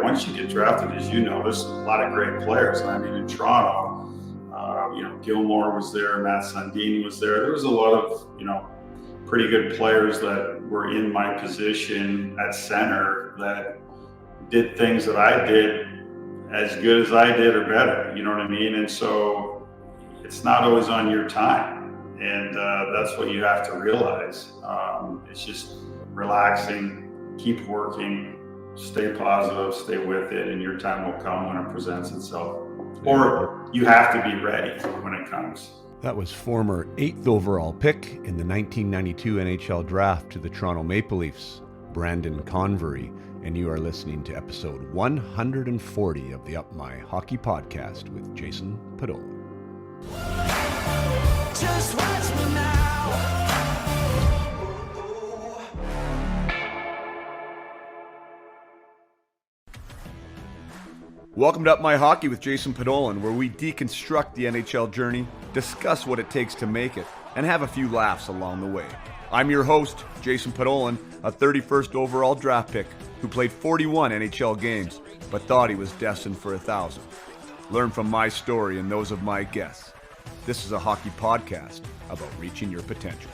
Once you get drafted, as you know, there's a lot of great players. I mean, in Toronto, Gilmore was there, Matt Sundin was there. There was a lot of, pretty good players that were in my position at center that did things that I did as good as I did or better, you know what I mean? And so it's not always on your time. And that's what you have to realize. It's just relaxing, keep working, stay positive, stay with it, and your time will come when it presents itself. Or you have to be ready when it comes. That was former 8th overall pick in the 1992 NHL draft to the Toronto Maple Leafs, Brandon Convery, and you are listening to episode 140 of the Up My Hockey podcast with Jason Podolak. Just watch me now. Welcome to Up My Hockey with Jason Podolak, where we deconstruct the NHL journey, discuss what it takes to make it, and have a few laughs along the way. I'm your host, Jason Podolak, a 31st overall draft pick who played 41 NHL games, but thought he was destined for 1,000. Learn from my story and those of my guests. This is a hockey podcast about reaching your potential.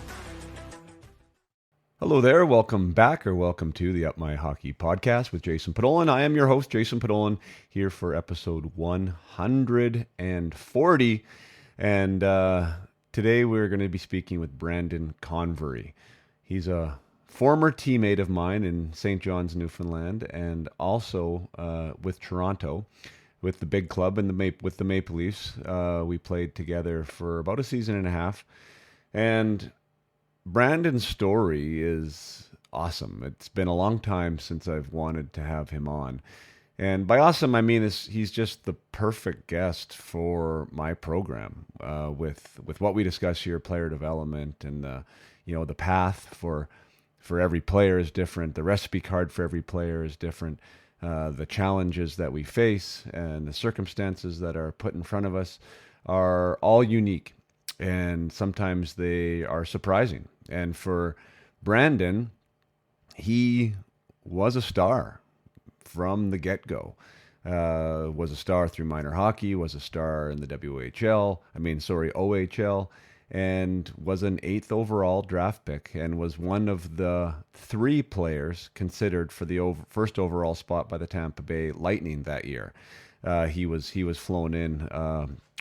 Hello there, welcome back, or welcome to the Up My Hockey podcast with Jason Podolak. I am your host, Jason Podolak, here for episode 140. And today we're going to be speaking with Brandon Convery. He's a former teammate of mine in St. John's, Newfoundland, and also with Toronto, with the big club and with the Maple Leafs. We played together for about a season and a half. And Brandon's story is awesome. It's been a long time since I've wanted to have him on. And by awesome, I mean he's just the perfect guest for my program with what we discuss here, player development, and the path for every player is different. The recipe card for every player is different. The challenges that we face and the circumstances that are put in front of us are all unique. And sometimes they are surprising. And for Brandon, he was a star from the get-go. Was a star through minor hockey, was a star in the OHL, and was an 8th overall draft pick, and was one of the 3 players considered for the first overall spot by the Tampa Bay Lightning that year. He was flown in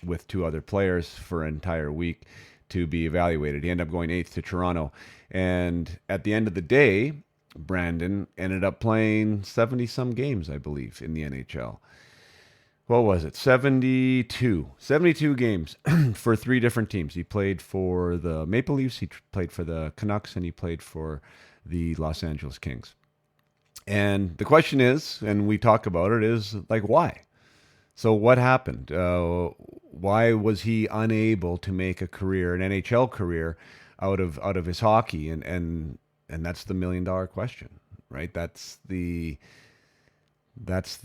with 2 other players for an entire week to be evaluated. He ended up going 8th to Toronto. And at the end of the day, Brandon ended up playing 70-some games, I believe, in the NHL. What was it? 72 games for 3 different teams. He played for the Maple Leafs, he played for the Canucks, and he played for the Los Angeles Kings. And the question is, and we talk about it, is like, why? So what happened? Why was he unable to make a career, an NHL career, out of his hockey? And that's the $1 million question, right? That's the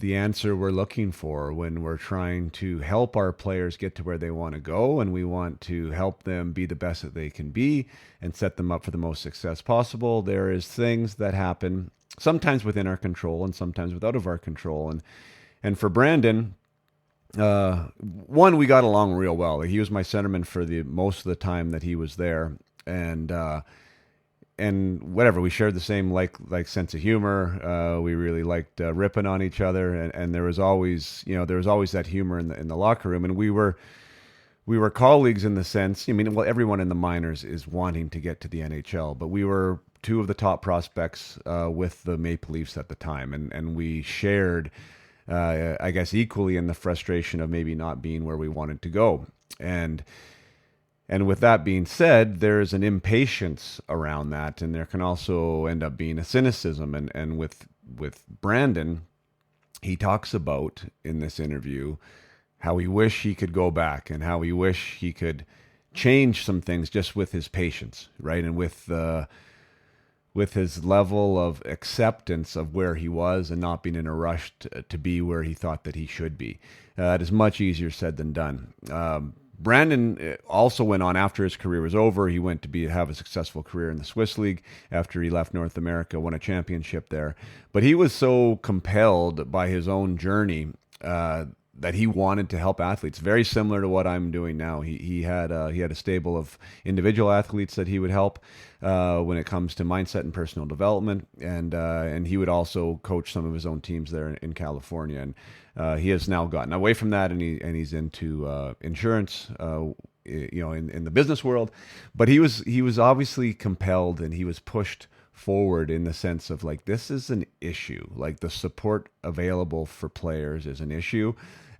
answer we're looking for when we're trying to help our players get to where they want to go, and we want to help them be the best that they can be and set them up for the most success possible. There is things that happen sometimes within our control and sometimes out of our control. And for Brandon, one, we got along real well. He was my centerman for the most of the time that he was there, and whatever, we shared the same like sense of humor. We really liked ripping on each other, and there was always that humor in the locker room, and we were colleagues in the sense. I mean, well, everyone in the minors is wanting to get to the NHL, but we were 2 of the top prospects with the Maple Leafs at the time, and we shared. I guess equally in the frustration of maybe not being where we wanted to go. And with that being said, there's an impatience around that, and there can also end up being a cynicism. And with Brandon, he talks about in this interview how he wish he could go back and how he wish he could change some things just with his patience, right? And with his level of acceptance of where he was and not being in a rush to be where he thought that he should be. That is much easier said than done. Brandon also went on after his career was over. He went to have a successful career in the Swiss League after he left North America, won a championship there. But he was so compelled by his own journey that he wanted to help athletes, very similar to what I'm doing now. He had a stable of individual athletes that he would help when it comes to mindset and personal development, and he would also coach some of his own teams there in California. And he has now gotten away from that, and he's into insurance. In the business world, but he was obviously compelled, and he was pushed forward in the sense of like, this is an issue. Like, the support available for players is an issue.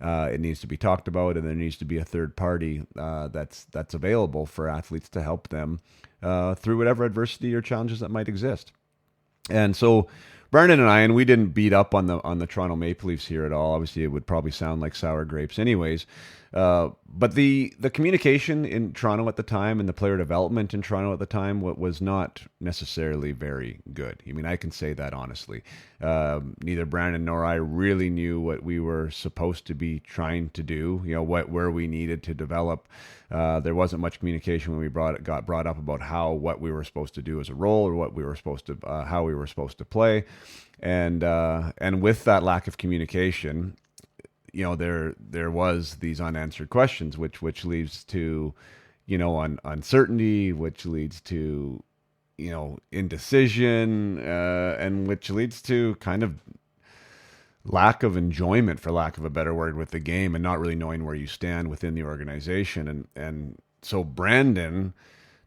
It needs to be talked about, and there needs to be a third party that's available for athletes to help them through whatever adversity or challenges that might exist. And so Brandon and we didn't beat up on the Toronto Maple Leafs here at all. Obviously, it would probably sound like sour grapes anyways. But the communication in Toronto at the time and the player development in Toronto at the time was not necessarily very good. I mean, I can say that honestly. Neither Brandon nor I really knew what we were supposed to be trying to do, where we needed to develop. There wasn't much communication when we got brought up about what we were supposed to do as a role, or what we were supposed to, how we were supposed to play. And with that lack of communication, there was these unanswered questions, which leads to, uncertainty, which leads to, indecision, and which leads to kind of lack of enjoyment, for lack of a better word, with the game, and not really knowing where you stand within the organization. And so Brandon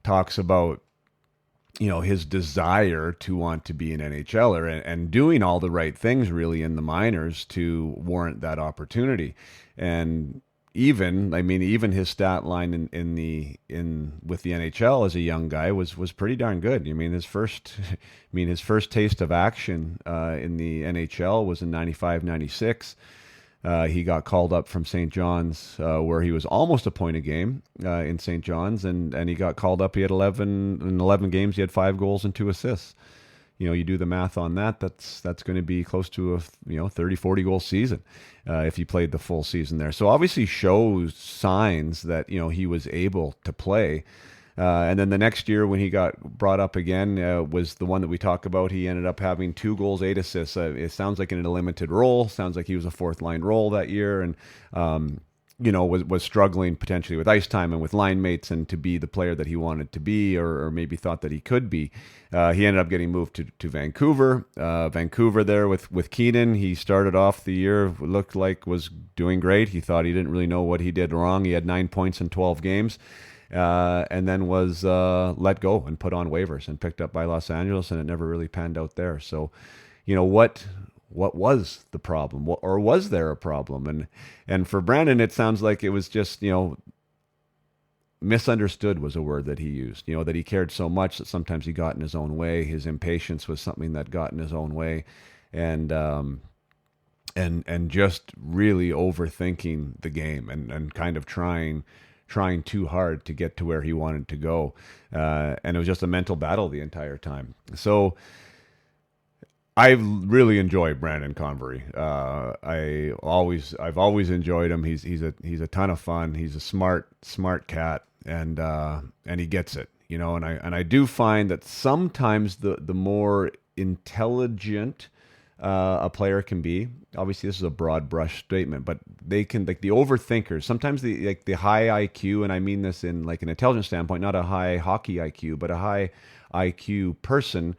talks about, his desire to want to be an NHLer and doing all the right things really in the minors to warrant that opportunity. And even his stat line with the NHL as a young guy was pretty darn good. His first taste of action in the NHL was in 95-96. He got called up from St. John's, where he was almost a point a game in St. John's, and he got called up. He had 11 games. He had 5 goals and 2 assists. You do the math on that. That's going to be close to a 30-40 goal season if he played the full season there. So obviously shows signs that he was able to play. And then the next year when he got brought up again was the one that we talk about. He ended up having 2 goals, 8 assists. It sounds like in a limited role. Sounds like he was a fourth line role that year, and was struggling potentially with ice time and with line mates, and to be the player that he wanted to be, or maybe thought that he could be. He ended up getting moved to Vancouver. Vancouver there with Keenan. He started off the year, looked like was doing great. He thought he didn't really know what he did wrong. He had 9 points in 12 games. And then was let go and put on waivers and picked up by Los Angeles, and it never really panned out there. So, what was the problem, or was there a problem? And for Brandon, it sounds like it was just misunderstood was a word that he used. That he cared so much that sometimes he got in his own way. His impatience was something that got in his own way, and just really overthinking the game and kind of trying too hard to get to where he wanted to go. And it was just a mental battle the entire time. So I've really enjoyed Brandon Convery. I've always enjoyed him. He's a ton of fun. He's a smart cat, and he gets it, and I do find that sometimes the more intelligent a player can be. Obviously, this is a broad brush statement, but they can, like the overthinkers, sometimes the high IQ, and I mean this in like an intelligence standpoint, not a high hockey IQ, but a high IQ person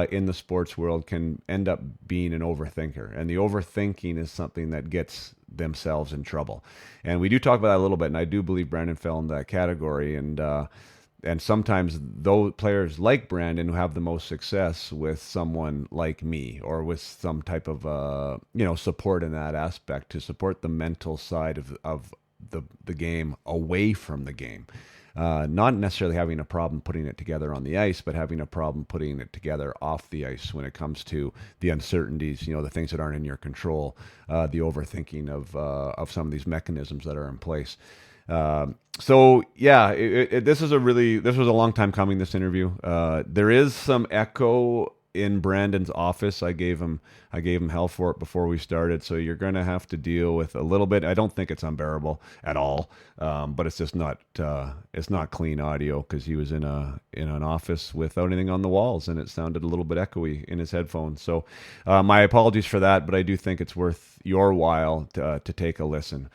in the sports world can end up being an overthinker. And the overthinking is something that gets themselves in trouble. And we do talk about that a little bit, and I do believe Brandon fell in that category. And sometimes those players like Brandon who have the most success with someone like me, or with some type of support in that aspect to support the mental side of the game away from the game. Not necessarily having a problem putting it together on the ice, but having a problem putting it together off the ice when it comes to the uncertainties, the things that aren't in your control, the overthinking of some of these mechanisms that are in place. So yeah, this was a long time coming, this interview. There is some echo in Brandon's office. I gave him hell for it before we started. So you're going to have to deal with a little bit. I don't think it's unbearable at all, but it's just not clean audio because he was in an office without anything on the walls, and it sounded a little bit echoey in his headphones. So my apologies for that, but I do think it's worth your while to take a listen,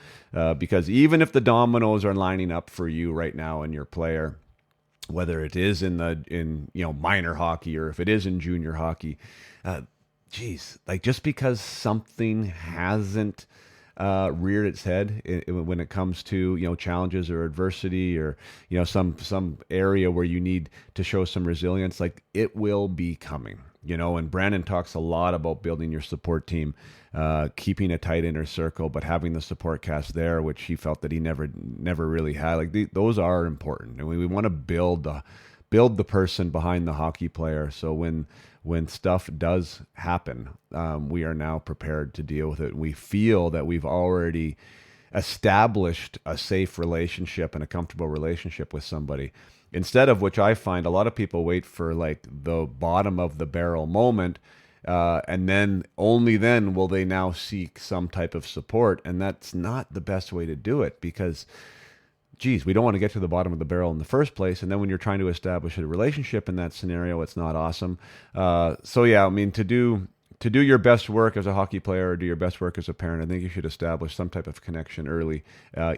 because even if the dominoes are lining up for you right now and your player, whether it is in minor hockey or if it is in junior hockey, geez, like just because something hasn't reared its head when it comes to challenges or adversity, or some area where you need to show some resilience, like it will be coming. And Brandon talks a lot about building your support team, keeping a tight inner circle, but having the support cast there, which he felt that he never really had. Like those are important, and we want to build the person behind the hockey player. So when stuff does happen, we are now prepared to deal with it. We feel that we've already established a safe relationship and a comfortable relationship with somebody. Instead of which, I find a lot of people wait for like the bottom of the barrel moment, and then only then will they now seek some type of support. And that's not the best way to do it, because geez, we don't want to get to the bottom of the barrel in the first place. And then when you're trying to establish a relationship in that scenario, it's not awesome. So yeah, I mean, to do your best work as a hockey player or do your best work as a parent, I think you should establish some type of connection early,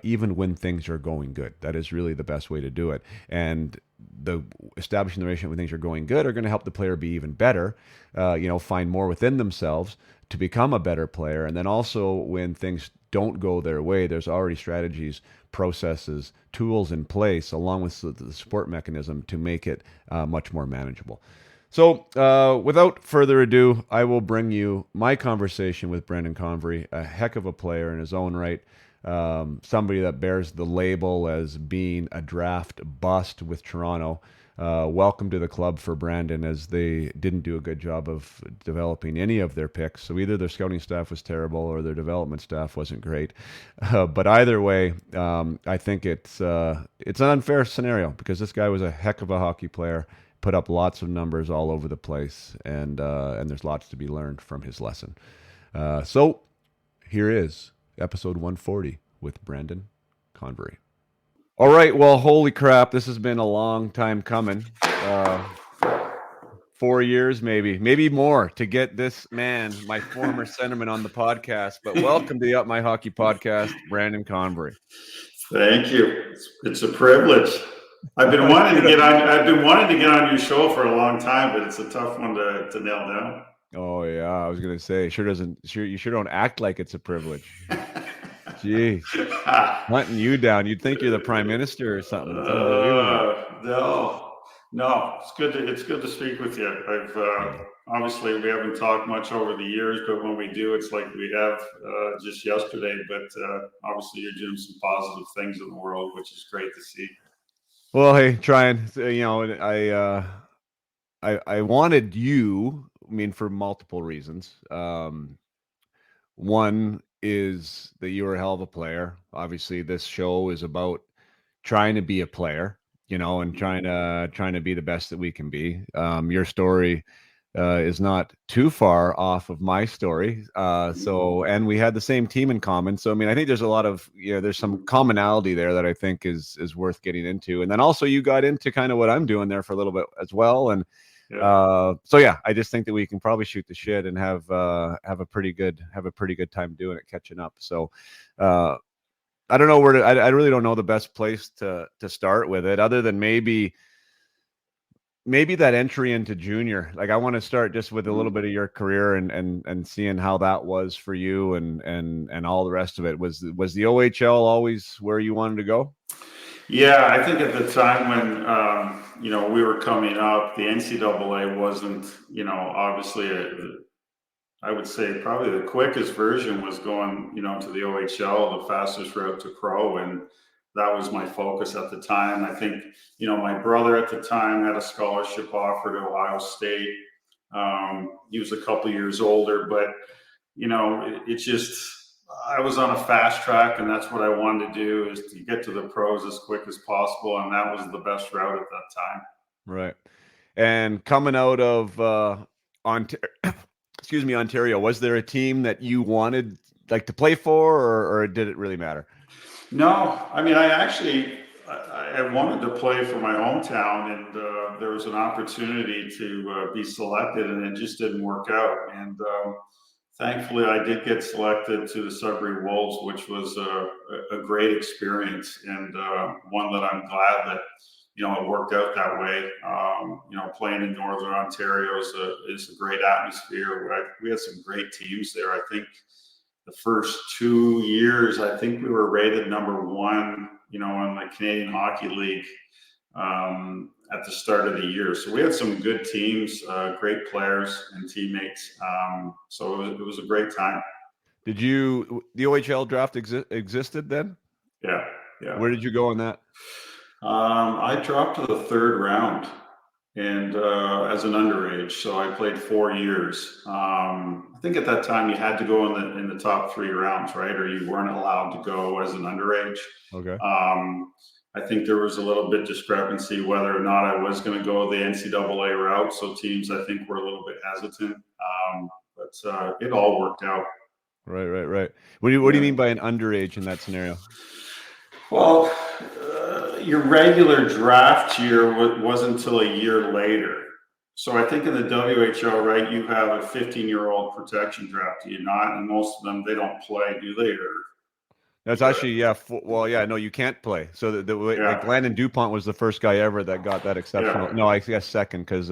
even when things are going good. That is really the best way to do it. And the establishing the relationship when things are going good are going to help the player be even better, find more within themselves to become a better player. And then also when things don't go their way, there's already strategies, processes, tools in place, along with the support mechanism to make it much more manageable. So without further ado, I will bring you my conversation with Brandon Convery, a heck of a player in his own right, somebody that bears the label as being a draft bust with Toronto. Welcome to the club for Brandon, as they didn't do a good job of developing any of their picks. So either their scouting staff was terrible or their development staff wasn't great. But either way, I think it's an unfair scenario, because this guy was a heck of a hockey player, put up lots of numbers all over the place, and there's lots to be learned from his lesson. So here is episode 140 with Brandon Convery. All right, well, holy crap, this has been a long time coming. 4 years, maybe more, to get this man, my former centerman, on the podcast. But welcome to the Up My Hockey podcast, Brandon Convery. Thank you. It's a privilege. I've been wanting to get on your show for a long time, but it's a tough one to nail down. Oh yeah, I was gonna say, you sure don't act like it's a privilege. Jeez, hunting you down. You'd think you're the prime minister or something. It's unbelievable. No, it's good to speak with you. I've obviously we haven't talked much over the years, but when we do, it's like we have just yesterday. But obviously, you're doing some positive things in the world, which is great to see. Well, hey, trying. I wanted you. I mean, for multiple reasons. One is that you were a hell of a player. Obviously, this show is about trying to be a player, and trying to be the best that we can be. Your story is not too far off of my story. And we had the same team in common. So, I mean, I think there's a lot of, there's some commonality there that I think is worth getting into. And then also you got into kind of what I'm doing there for a little bit as well. And so yeah, I just think that we can probably shoot the shit and have a pretty good time doing it, catching up. So, I don't know I really don't know the best place to start with it, other than maybe that entry into junior. Like, I want to start just with a little bit of your career and seeing how that was for you and all the rest of it. Was the OHL always where you wanted to go? Yeah, I think at the time when we were coming up, the NCAA wasn't, obviously I would say probably the quickest version was going, to the OHL, the fastest route to pro. And that was my focus at the time. I think, my brother at the time had a scholarship offer to Ohio State. He was a couple years older, but, I was on a fast track, and that's what I wanted to do, is to get to the pros as quick as possible. And that was the best route at that time. Right. And coming out of excuse me, Ontario, was there a team that you wanted like to play for, or did it really matter? No, I mean, I wanted to play for my hometown, and there was an opportunity to be selected, and it just didn't work out. And thankfully, I did get selected to the Sudbury Wolves, which was a great experience, and one that I'm glad that it worked out that way. Playing in Northern Ontario is a great atmosphere. We had some great teams there. I think the first 2 years, I think we were rated number one, in the Canadian Hockey League at the start of the year. So we had some good teams, great players and teammates. So it was a great time. The OHL draft existed then? Yeah, yeah. Where did you go in that? I dropped to the third round, and as an underage, so I played 4 years. I think at that time you had to go in the top 3 rounds, right? Or you weren't allowed to go as an underage. Okay. I think there was a little bit discrepancy whether or not I was going to go the NCAA route. So teams, I think, were a little bit hesitant, but it all worked out. Right. What do you mean by an underage in that scenario? Well, your regular draft year wasn't until a year later. So I think in the WHL, right, you have a 15-year-old protection draft, do you not? And most of them, they don't play, do they? That's actually, yeah. No, you can't play. So like Landon DuPont was the first guy ever that got that exceptional. Yeah. No, I guess second because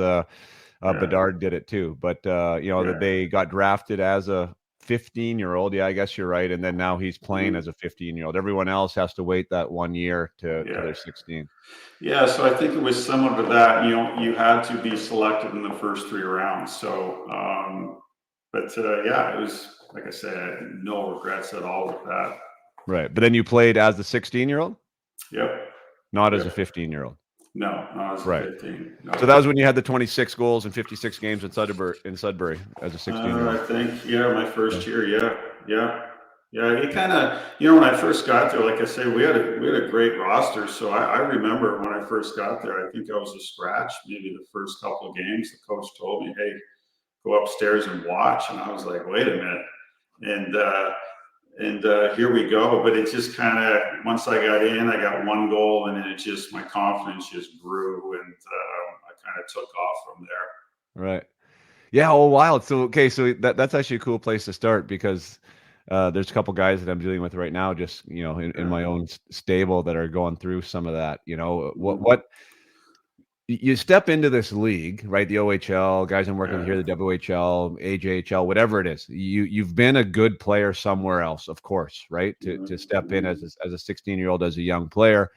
Bedard did it too. But that they got drafted as a 15-year-old. Yeah, I guess you're right. And then now he's playing as a 15-year-old. Everyone else has to wait that 1 year to their 16. Yeah, so I think it was similar to that. You had to be selected in the first 3 rounds. So, it was, like I said, no regrets at all with that. Right. But then you played as the 16-year-old? Yep. Not as a 15-year-old. No, not as a 15. No. So that was when you had the 26 goals in 56 games in Sudbury as a 16-year-old. I think, my first year. Yeah. It kind of, when I first got there, like I say, we had a great roster. So I remember when I first got there, I think I was a scratch maybe the first couple of games. The coach told me, "Hey, go upstairs and watch," and I was like, "Wait a minute," and here we go. But it just kind of, once I got in, I got one goal, and then my confidence just grew, and I kind of took off from there. Right. Yeah. Oh, wild. So, okay. So that's actually a cool place to start because there's a couple guys that I'm dealing with right now, just, in my own stable that are going through some of that, what you step into this league, right? The OHL guys I'm working with here, the WHL, AJHL, whatever it is, you've been a good player somewhere else, of course, right? To step in as a 16-year-old, as a young player.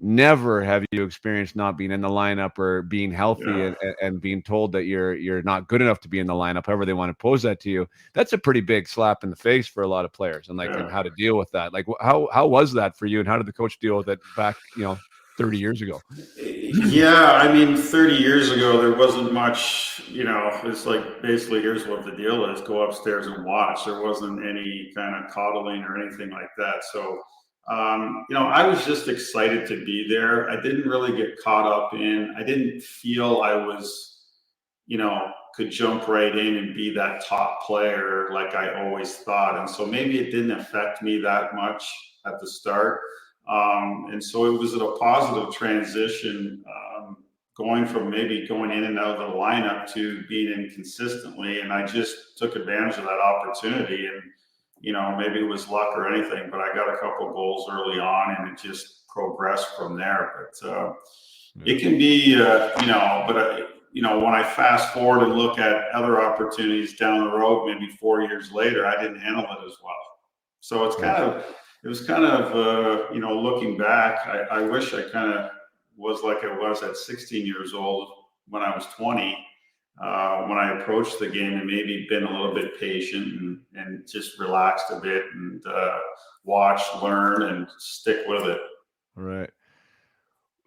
Never have you experienced not being in the lineup or being healthy and being told that you're not good enough to be in the lineup, however they want to pose that to you. That's a pretty big slap in the face for a lot of players, and and how to deal with that. Like, how was that for you, and how did the coach deal with it back 30 years ago? Yeah, I mean, 30 years ago, there wasn't much, it's like, basically, here's what the deal is: go upstairs and watch. There wasn't any kind of coddling or anything like that. So, I was just excited to be there. I didn't really get caught up I didn't feel I was, could jump right in and be that top player like I always thought. And so maybe it didn't affect me that much at the start. And so it was a positive transition, going from maybe going in and out of the lineup to being in consistently. And I just took advantage of that opportunity. And maybe it was luck or anything, but I got a couple goals early on, and it just progressed from there. But it can be, when I fast forward and look at other opportunities down the road, maybe 4 years later, I didn't handle it as well. So it was kind of, looking back, I wish I kind of was like I was at 16 years old when I was 20. When I approached the game, and maybe been a little bit patient and just relaxed a bit and watch, learn, and stick with it. Right.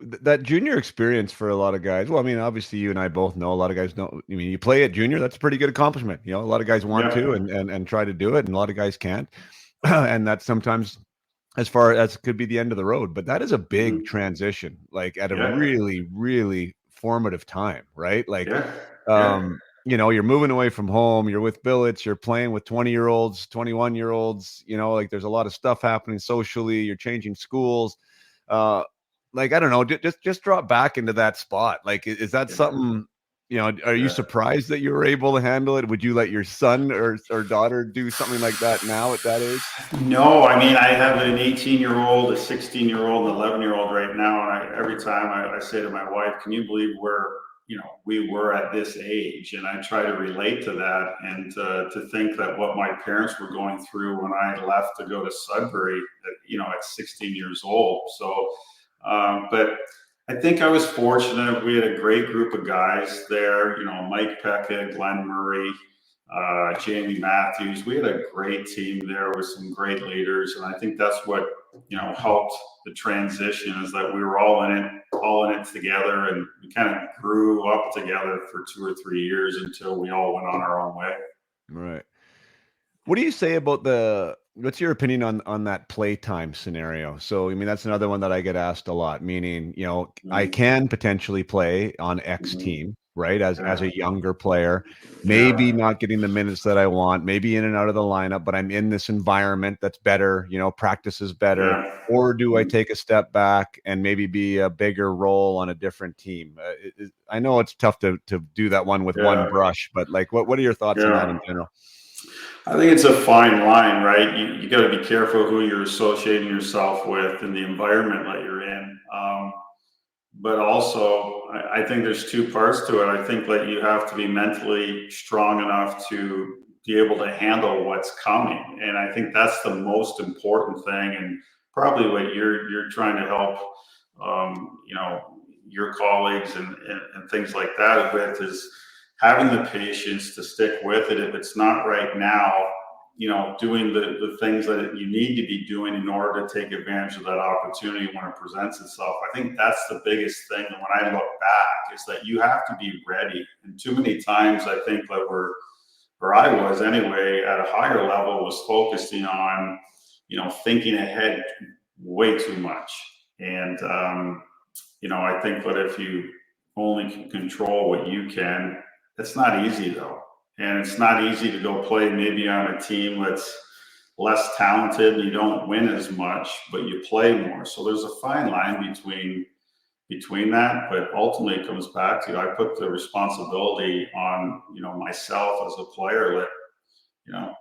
That junior experience for a lot of guys. Well, I mean, obviously you and I both know a lot of guys don't. I mean, you play at junior, that's a pretty good accomplishment. A lot of guys want to and try to do it, and a lot of guys can't. And that's sometimes as far as could be the end of the road. But that is a big transition, like at a really, really formative time, right? Like, you're moving away from home, you're with billets, you're playing with 20-year-olds, 21-year-olds, like there's a lot of stuff happening socially, you're changing schools. Uh, like, I don't know, just drop back into that spot. Like, is that Yeah. something, are you Yeah. surprised that you were able to handle it? Would you let your son or daughter do something like that now at that age? No, I mean, I have an 18-year-old, a 16-year-old, an 11-year-old right now, and every time I say to my wife, "Can you believe we were at this age?" And I try to relate to that, and to think that what my parents were going through when I left to go to Sudbury, at 16 years old. So, but I think I was fortunate. We had a great group of guys there. Mike Pekka, Glenn Murray, Jamie Matthews. We had a great team there with some great leaders, and I think that's what helped the transition, is that we were all in it together, and we kind of grew up together for 2 or 3 years until we all went on our own way. Right. What do you say about what's your opinion on that playtime scenario? So, I mean, that's another one that I get asked a lot, meaning, I Mm-hmm. can potentially play on X Mm-hmm. team, right? As Yeah, a younger player, maybe yeah, not getting the minutes that I want, maybe in and out of the lineup, but I'm in this environment that's better, practice is better. yeah. Or do I Mm-hmm. take a step back and maybe be a bigger role on a different team? I know it's tough to do that one with one Yeah, brush, but like, what are your thoughts on that yeah. in general? I think it's a fine line, right? You got to be careful who you're associating yourself with and the environment that you're in. But also, I think there's two parts to it. I think that you have to be mentally strong enough to be able to handle what's coming, and I think that's the most important thing, and probably what you're trying to help, your colleagues and things like that with, is having the patience to stick with it. If it's not right now, doing the things that you need to be doing in order to take advantage of that opportunity when it presents itself. I think that's the biggest thing. And when I look back, is that you have to be ready. And too many times, I think that where I was anyway, at a higher level, was focusing on, thinking ahead way too much. And, I think that if you only can control what you can, it's not easy though. And it's not easy to go play maybe on a team that's less talented and you don't win as much, but you play more. So there's a fine line between that, but ultimately it comes back to, I put the responsibility on, myself as a player, that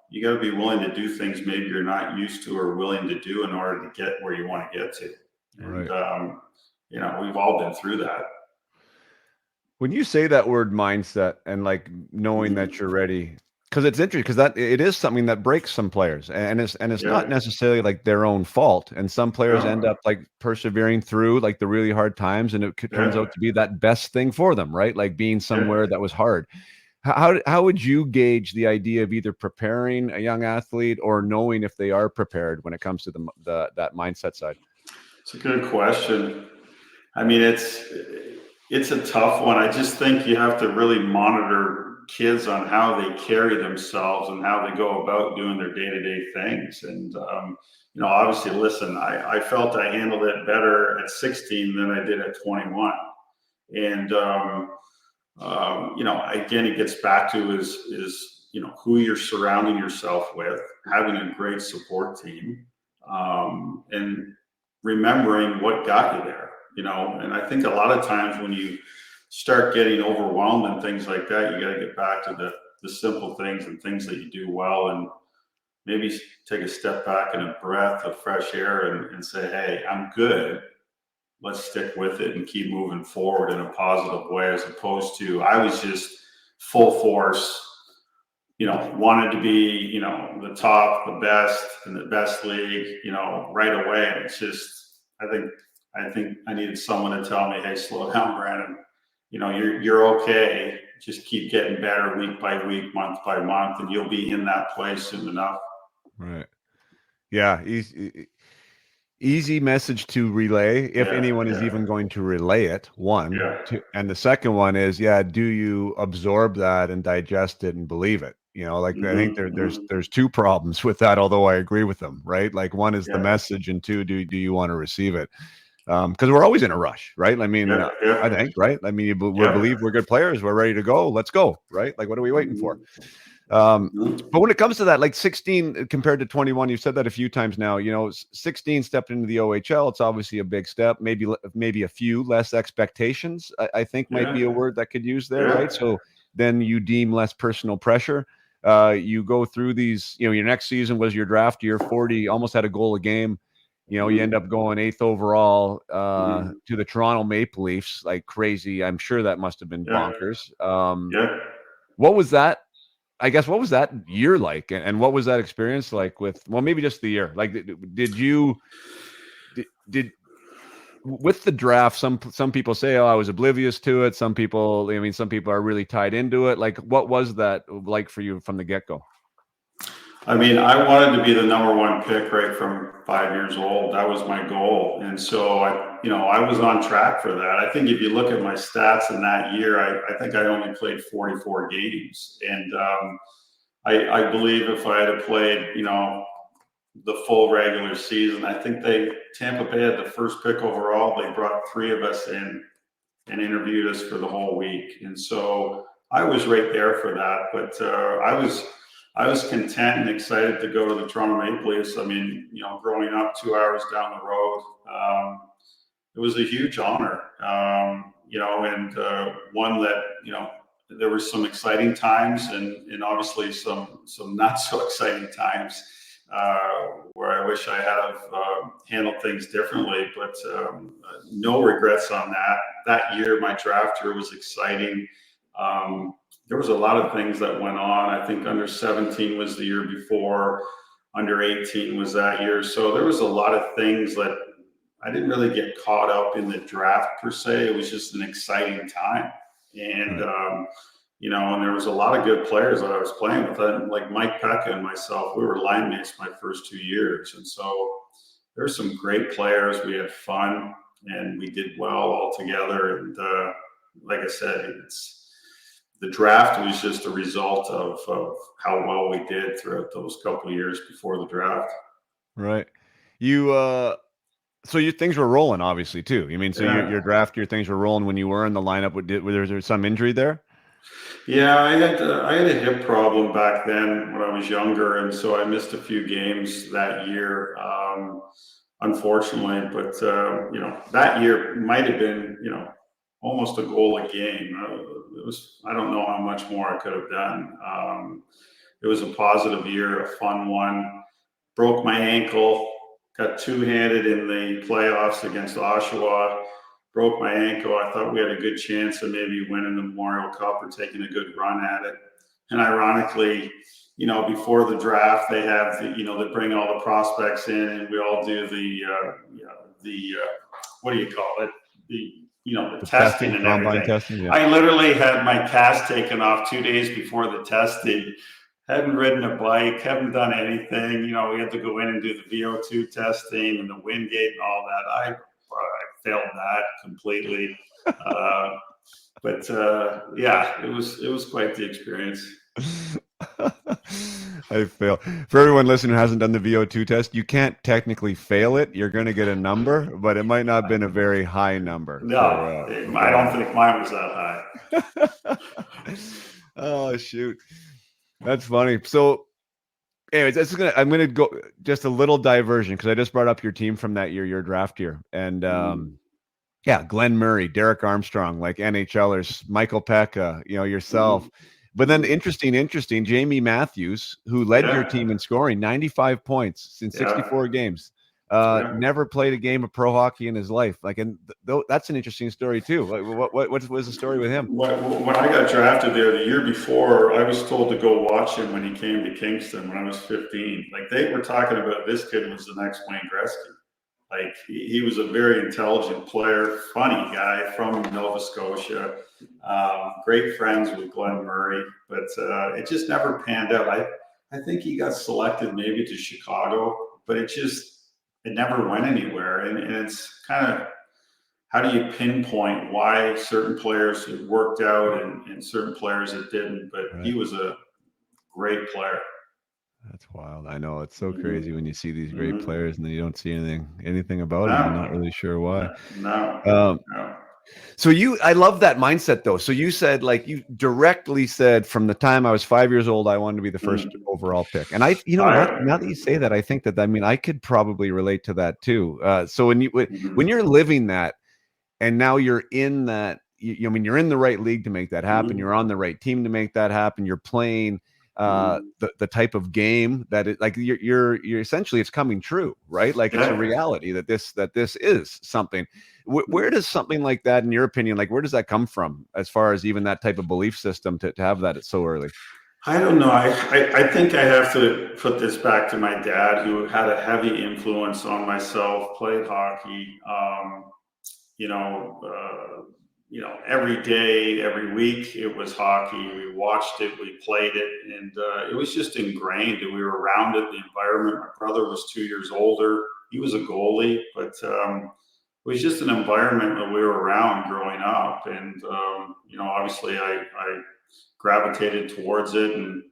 you got to be willing to do things maybe you're not used to or willing to do in order to get where you want to get to. And Right. we've all been through that. When you say that word mindset and like knowing that Mhm. you're ready, because it's interesting, because that it is something that breaks some players, and it's not Yeah, necessarily like their own fault. And some players end yeah, up like persevering through like the really hard times, and turns yeah, out to be that best thing for them, right? Like being yeah. somewhere that was hard. How would you gauge the idea of either preparing a young athlete or knowing if they are prepared when it comes to the that mindset side? It's a good question. I mean, it's a tough one. I just think you have to really monitor kids on how they carry themselves and how they go about doing their day-to-day things. And obviously, listen, I felt I handled it better at 16 than I did at 21. And again, it gets back to is who you're surrounding yourself with, having a great support team, and remembering what got you there. And I think a lot of times when you start getting overwhelmed and things like that, you got to get back to the simple things and things that you do well, and maybe take a step back and a breath of fresh air, and say, hey, I'm good, let's stick with it and keep moving forward in a positive way, as opposed to, I was just full force, wanted to be, the top, the best in the best league, right away. And it's just, I think I needed someone to tell me, hey, slow down, Brandon. You're okay. Just keep getting better week by week, month by month, and you'll be in that place soon enough. Right. Yeah. Easy message to relay, if Yeah, anyone is yeah, even going to relay it. One, yeah. two, and the second one is, yeah, do you absorb that and digest it and believe it? Like, I think Mm-hmm, mm-hmm. there's two problems with that, although I agree with them, right? Like, one is the Yeah, message, and two, do you want to receive it? because we're always in a rush, right? I mean, Yeah. I think, right? I mean, we Yeah. believe we're good players. We're ready to go. Let's go, right? Like, what are we waiting for? Mhm. But when it comes to that, like 16 compared to 21, you've said that a few times now. 16 stepped into the OHL. It's obviously a big step. Maybe a few less expectations, I think might be a Yeah. word that could use there, Yeah. right? So then you deem less personal pressure. You go through these. Your next season was your draft year. 40, almost had a goal a game. You end up going 8th overall to the Toronto Maple Leafs, like crazy. I'm sure that must have been Yeah. bonkers. Yeah. What was that? I guess what was that year like, and what was that experience like with? Well, maybe just the year. Like, did you did with the draft? Some people say, "Oh, I was oblivious to it." Some people, I mean, some people are really tied into it. Like, what was that like for you from the get go? I mean, I wanted to be the number one pick right from 5 years old. That was my goal. And so I was on track for that. I think if you look at my stats in that year, I think I only played 44 games. And I believe if I had played, the full regular season, I think Tampa Bay had the first pick overall. They brought three of us in and interviewed us for the whole week. And so I was right there for that. But I was content and excited to go to the Toronto Maple Leafs. I mean, growing up 2 hours down the road, it was a huge honor, and one that, there were some exciting times and obviously some not so exciting times where I wish I had handled things differently, but no regrets on that. That year, my draft year was exciting. There was a lot of things that went on. I think under 17 was the year before, under 18 was that year. So there was a lot of things that I didn't really get caught up in the draft per se. It was just an exciting time. And, Right. and there was a lot of good players that I was playing with. Like Mike Pekka and myself, we were line mates my first 2 years. And so there's some great players. We had fun and we did well all together. And like I said, the draft was just a result of how well we did throughout those couple of years before the draft. Right. You so your things were rolling, obviously, too. You mean so Yeah. your draft, your things were rolling when you were in the lineup. Was there some injury there? Yeah, I had a hip problem back then when I was younger, and so I missed a few games that year, unfortunately. But that year might have been almost a goal a game. It was, I don't know how much more I could have done. It was a positive year, a fun one. Broke my ankle, got two-handed in the playoffs against Oshawa. Broke my ankle. I thought we had a good chance of maybe winning the Memorial Cup or taking a good run at it. And ironically, before the draft, they have they bring all the prospects in, and we all do the what do you call it? The The testing and combine everything. testing. Yeah. I literally had my cast taken off 2 days before the testing. Hadn't ridden a bike, haven't done anything. We had to go in and do the VO2 testing and the wind gate and all that. I failed that completely. Yeah, it was quite the experience. I fail. For everyone listening who hasn't done the VO2 test, you can't technically fail it. You're going to get a number, but it might not have been a very high number. No, I don't think mine was that high. Oh, shoot. That's funny. So, anyways, I'm gonna go just a little diversion because I just brought up your team from that year, your draft year, and yeah, Glenn Murray, Derek Armstrong, like NHLers, Michael Pekka, yourself. But then interesting, Jamie Matthews, who led your team in scoring, 95 points in 64 games. Yeah. Never played a game of pro hockey in his life. Like, and that's an interesting story too. Like, what was the story with him? When I got drafted there the year before, I was told to go watch him when he came to Kingston when I was 15. Like they were talking about this kid was the next Wayne Gretzky. Like he was a very intelligent player, funny guy from Nova Scotia, great friends with Glenn Murray, but it just never panned out. I think he got selected maybe to Chicago, but it never went anywhere. And it's kind of, how do you pinpoint why certain players it worked out and certain players it didn't? But Right. he was a great player. That's wild. I know it's so Mm-hmm. crazy when you see these great Mm-hmm. players and then you don't see anything about them. You're not No, really sure why. no, Um, no. So I love that mindset though. So you said, like, you directly said from the time I was 5 years old, I wanted to be the first Mm. overall pick. And now that you say that, I think that, I mean, I could probably relate to that too. So when Mhm. you're living that, and now you're in that, I mean, you're in the right league to make that happen. Mhm. You're on the right team to make that happen. You're playing Mhm. the type of game that it, like you're essentially, it's coming true, right? Like it's a Yeah. reality that this is something. Where does something like that, in your opinion, like where does that come from, as far as even that type of belief system to have that so early? I don't know. I think I have to put this back to my dad, who had a heavy influence on myself, played hockey. You know, every day, every week, it was hockey. We watched it, we played it, and it was just ingrained. And we were around it, the environment. My brother was 2 years older. He was a goalie, but it was just an environment that we were around growing up. And obviously, I gravitated towards it and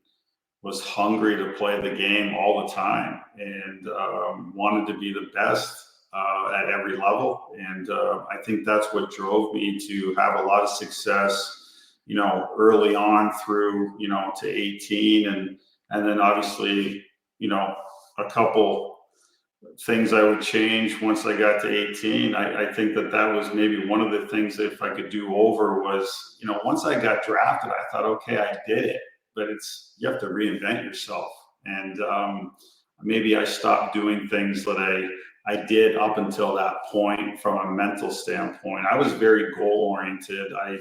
was hungry to play the game all the time, and wanted to be the best at every level. And I think that's what drove me to have a lot of success, early on through, to 18. And then obviously, a couple things I would change once I got to 18. I think that was maybe one of the things that if I could do over was, once I got drafted, I thought, okay, I did it, but you have to reinvent yourself. And maybe I stopped doing things that I did up until that point from a mental standpoint. I was very goal oriented. I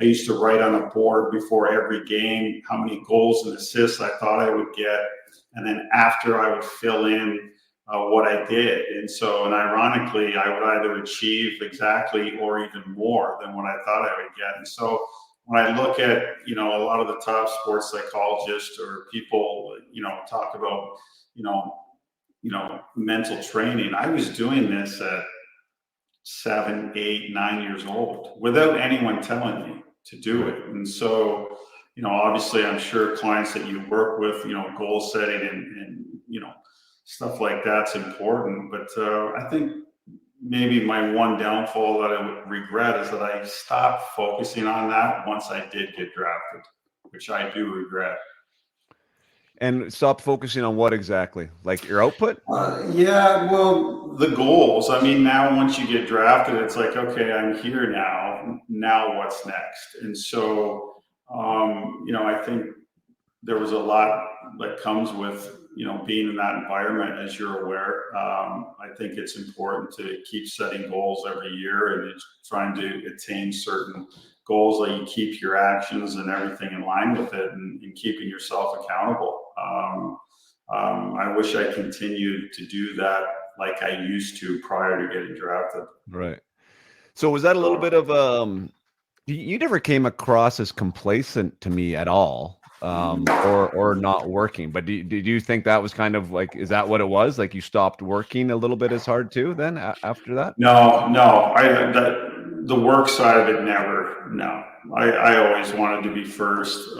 used to write on a board before every game how many goals and assists I thought I would get. And then after, I would fill in what I did. And ironically, I would either achieve exactly or even more than what I thought I would get. And so when I look at, a lot of the top sports psychologists or people, talk about, you know, mental training, I was doing this at 7, 8, 9 years old without anyone telling me to do Right. it. And so, obviously, I'm sure clients that you work with, goal setting and stuff like that's important. But I think maybe my one downfall that I would regret is that I stopped focusing on that once I did get drafted, which I do regret. And stop focusing on what exactly? Like your output? Yeah, well, the goals. I mean, now once you get drafted, it's like, okay, I'm here now. Now what's next? And so, I think there was a lot that comes with, being in that environment, as you're aware. I think it's important to keep setting goals every year and trying to attain certain goals, that you keep your actions and everything in line with it, and keeping yourself accountable. I wish I continued to do that like I used to prior to getting drafted. Right. So was that a little bit of you never came across as complacent to me at all, or not working. But did you think that was kind of like, is that what it was? Like you stopped working a little bit as hard too then after that? No, no, the work side of it never. No, I always wanted to be first.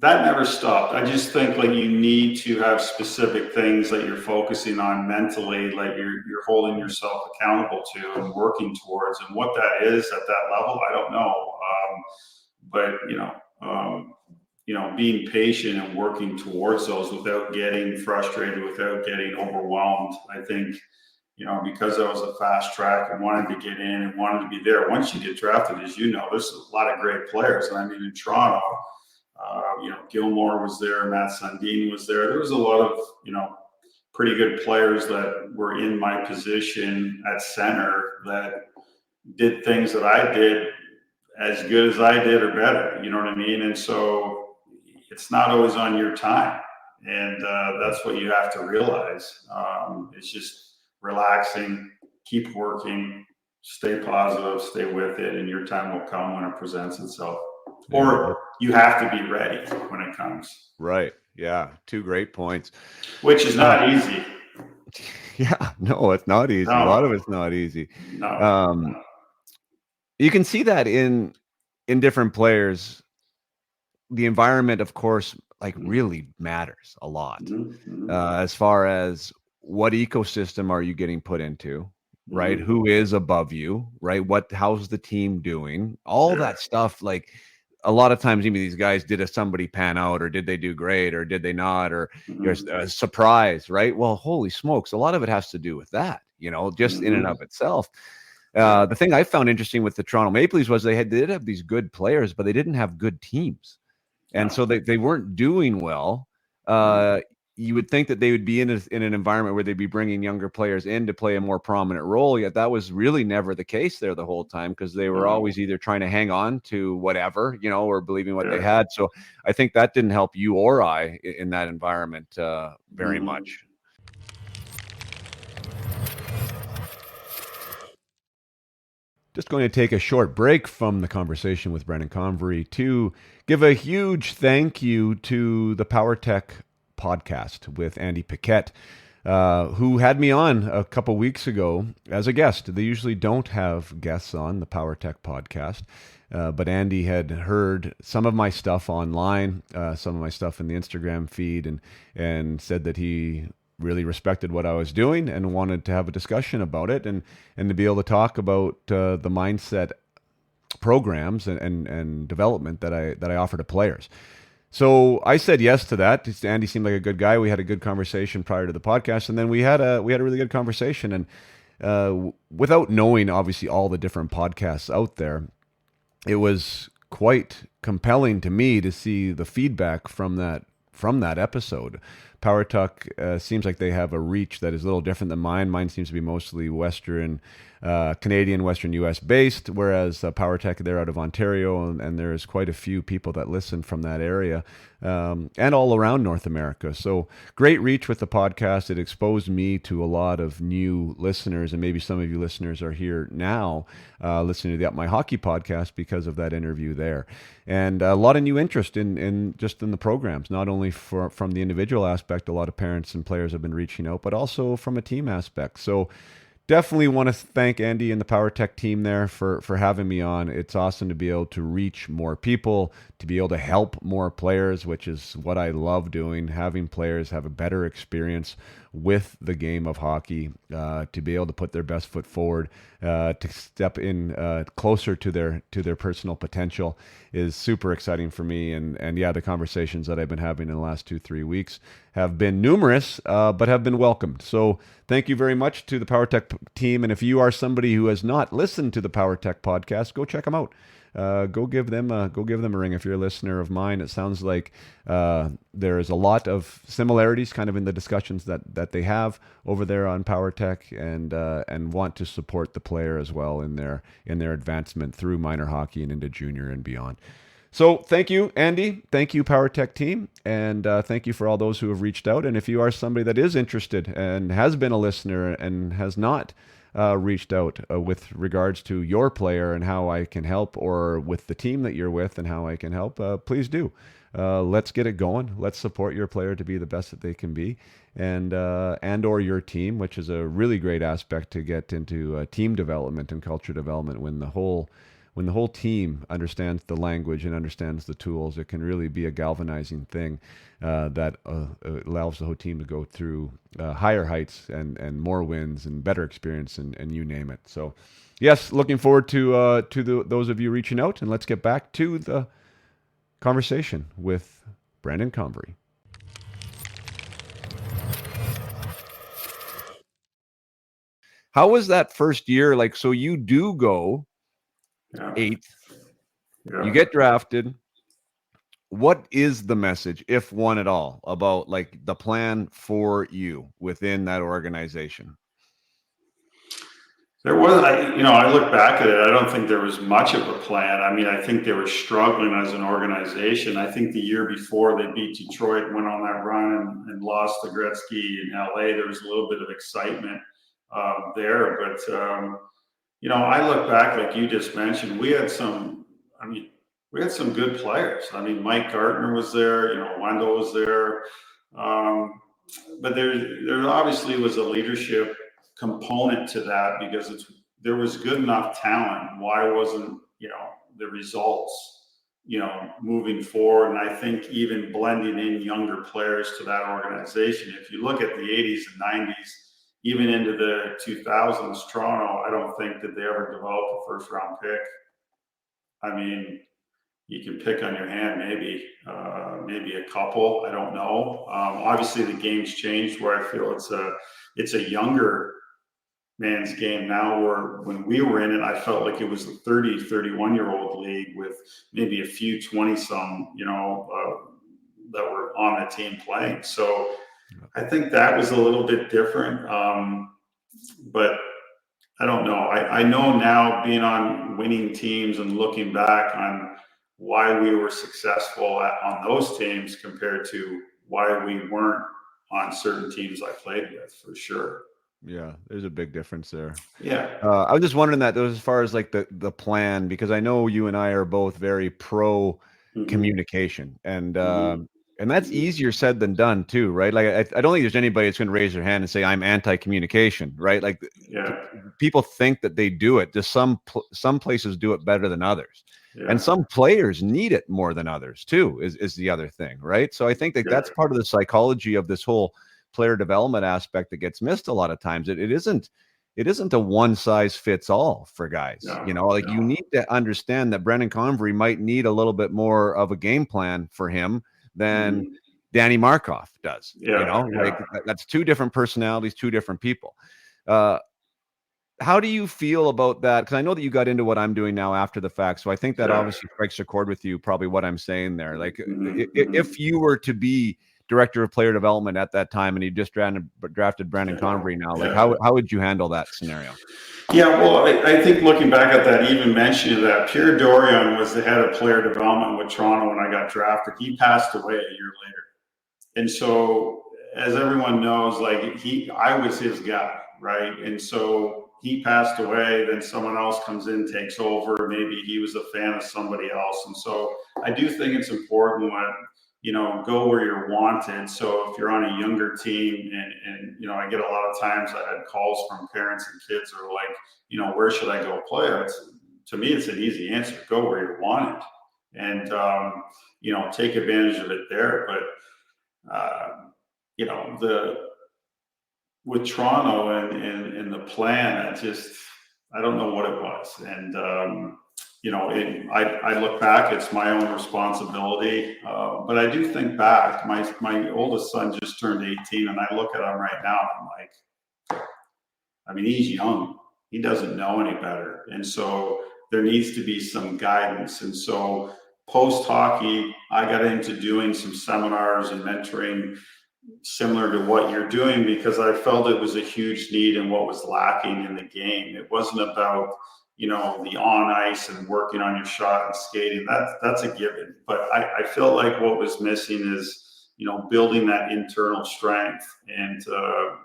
That never stopped. I just think like you need to have specific things that you're focusing on mentally, like you're holding yourself accountable to and working towards. And what that is at that level, I don't know. But being patient and working towards those without getting frustrated, without getting overwhelmed. I think, because I was a fast track and wanted to get in and wanted to be there. Once you get drafted, as you know, there's a lot of great players. And I mean, in Toronto, Gilmore was there, Matt Sundin was there. There was a lot of, pretty good players that were in my position at center that did things that I did as good as I did or better. You know what I mean? And so it's not always on your time. And that's what you have to realize. It's just relaxing, keep working, stay positive, stay with it, and your time will come when it presents itself. Yeah. Or you have to be ready when it comes, Right. Yeah. Two great points. which is Uh, not easy. yeah. No, it's not easy. A lot of No, it's not easy. no. Um, you can see that in different players. The environment, of course, like really matters a lot. Mm-hmm. As far as what ecosystem are you getting put into, right? Mm-hmm. Who is above you, right? How's the team doing? All Yeah. that stuff. Like a lot of times, even these guys, did somebody pan out, or did they do great, or did they not, or you're Mm-hmm. a surprise, right? Well, holy smokes, a lot of it has to do with that, just in and Mm-hmm. of itself. Yeah. The thing I found interesting with the Toronto Maple Leafs was they did have these good players, but they didn't have good teams. And No. so they weren't doing well. No. You would think that they would be in an environment where they'd be bringing younger players in to play a more prominent role. Yet that was really never the case there the whole time, because they were No. always either trying to hang on to whatever, or believing what they Yeah. had. So I think that didn't help you or I in that environment very Mm-hmm. much. Just going to take a short break from the conversation with Brendan Convery to give a huge thank you to the Power Tech podcast with Andy Paquette, who had me on a couple weeks ago as a guest. They usually don't have guests on the Power Tech podcast, but Andy had heard some of my stuff online, some of my stuff in the Instagram feed, and said that he really respected what I was doing and wanted to have a discussion about it, and to be able to talk about the mindset programs and development that I offer to players. So I said yes to that. Andy seemed like a good guy. We had a good conversation prior to the podcast, and then we had a really good conversation. And without knowing, obviously, all the different podcasts out there, it was quite compelling to me to see the feedback from that episode. Power Talk seems like they have a reach that is a little different than mine. Mine seems to be mostly Western Canadian, Western U.S. based, whereas Power Tech, they're out of Ontario, and there's quite a few people that listen from that area and all around North America. So great reach with the podcast. It exposed me to a lot of new listeners, and maybe some of you listeners are here now listening to the Up My Hockey podcast because of that interview there. And a lot of new interest in just in the programs, not only from the individual aspect. A lot of parents and players have been reaching out, but also from a team aspect. So definitely want to thank Andy and the Power Tech team there for having me on. It's awesome to be able to reach more people, to be able to help more players, which is what I love doing, having players have a better experience with the game of hockey, to be able to put their best foot forward, to step in closer to their personal potential is super exciting for me. And yeah, the conversations that I've been having in the last 2-3 weeks have been numerous, but have been welcomed. So thank you very much to the Power Tech team. And if you are somebody who has not listened to the Power Tech podcast, go check them out. Go give them a ring. If you're a listener of mine, it sounds like there is a lot of similarities kind of in the discussions that they have over there on Power Tech, and want to support the player as well in their advancement through minor hockey and into junior and beyond. So thank you, Andy. Thank you, Power Tech team. And thank you for all those who have reached out. And if you are somebody that is interested and has been a listener and has not reached out with regards to your player and how I can help, or with the team that you're with and how I can help, please do. Let's get it going. Let's support your player to be the best that they can be, and or your team, which is a really great aspect to get into team development and culture development. When the whole team understands the language and understands the tools, it can really be a galvanizing thing that allows the whole team to go through higher heights and more wins and better experience and you name it. So, yes, looking forward to those of you reaching out, and let's get back to the conversation with Brandon Convery. How was that first year? Like, so you do go Yeah. 8th, Yeah. you get drafted. What is the message, if one at all, about like the plan for you within that organization? There was, I look back at it, I don't think there was much of a plan. I mean, I think they were struggling as an organization. I think the year before they beat Detroit, went on that run and lost to Gretzky in LA. There was a little bit of excitement there. But, I look back, like you just mentioned, we had some good players. I mean, Mike Gartner was there, Wendell was there. But there obviously was a leadership component to that, because there was good enough talent. Why wasn't the results moving forward. And I think even blending in younger players to that organization, if you look at the 80s and 90s, even into the 2000s, Toronto, I don't think that they ever developed a first round pick. I mean, you can pick on your hand, maybe a couple. I don't know. Obviously, the game's changed where I feel it's a younger man's game now, where when we were in it, I felt like it was a 30, 31-year-old league with maybe a few 20-some, that were on the team playing. So I think that was a little bit different. But I don't know. I know now, being on winning teams and looking back on why we were successful on those teams compared to why we weren't on certain teams I played with, for sure. Yeah, there's a big difference there. Yeah. I was just wondering that, as far as like the plan, because I know you and I are both very pro communication, and that's easier said than done too, right? Like I don't think there's anybody that's going to raise their hand and say I'm anti-communication, right? Like people think that they do it. Just some places do it better than others, and some players need it more than others too. Is the other thing, right? So I think that that's part of the psychology of this whole player development aspect that gets missed a lot of times. It isn't a one size fits all for guys. You need to understand that Brendan Convery might need a little bit more of a game plan for him than Danny Markov does. That's two different personalities, two different people. How do you feel about that? Because I know that you got into what I'm doing now after the fact. So I think that obviously strikes a chord with you, probably what I'm saying there. Like if you were to be director of player development at that time and you just drafted Brandon Convery now, like how would you handle that scenario? Yeah, well, I think looking back at that, even mentioning that, Pierre Dorion was the head of player development with Toronto when I got drafted. He passed away a year later. And so, as everyone knows, I was his guy, right? And so he passed away, then someone else comes in, takes over. Maybe he was a fan of somebody else. And so I do think it's important when, go where you're wanted. So if you're on a younger team and I get a lot of times, I had calls from parents and kids who are like, where should I go play? To me, it's an easy answer. Go where you're wanted and, take advantage of it there. But, with Toronto and the plan, I don't know what it was. And, I look back, it's my own responsibility. But I do think back, my oldest son just turned 18 and I look at him right now and I'm like, he's young. He doesn't know any better. And so there needs to be some guidance. And so post hockey, I got into doing some seminars and mentoring similar to what you're doing because I felt it was a huge need and what was lacking in the game. It wasn't about, the on ice and working on your shot and skating. That's a given. But I feel like what was missing is, building that internal strength and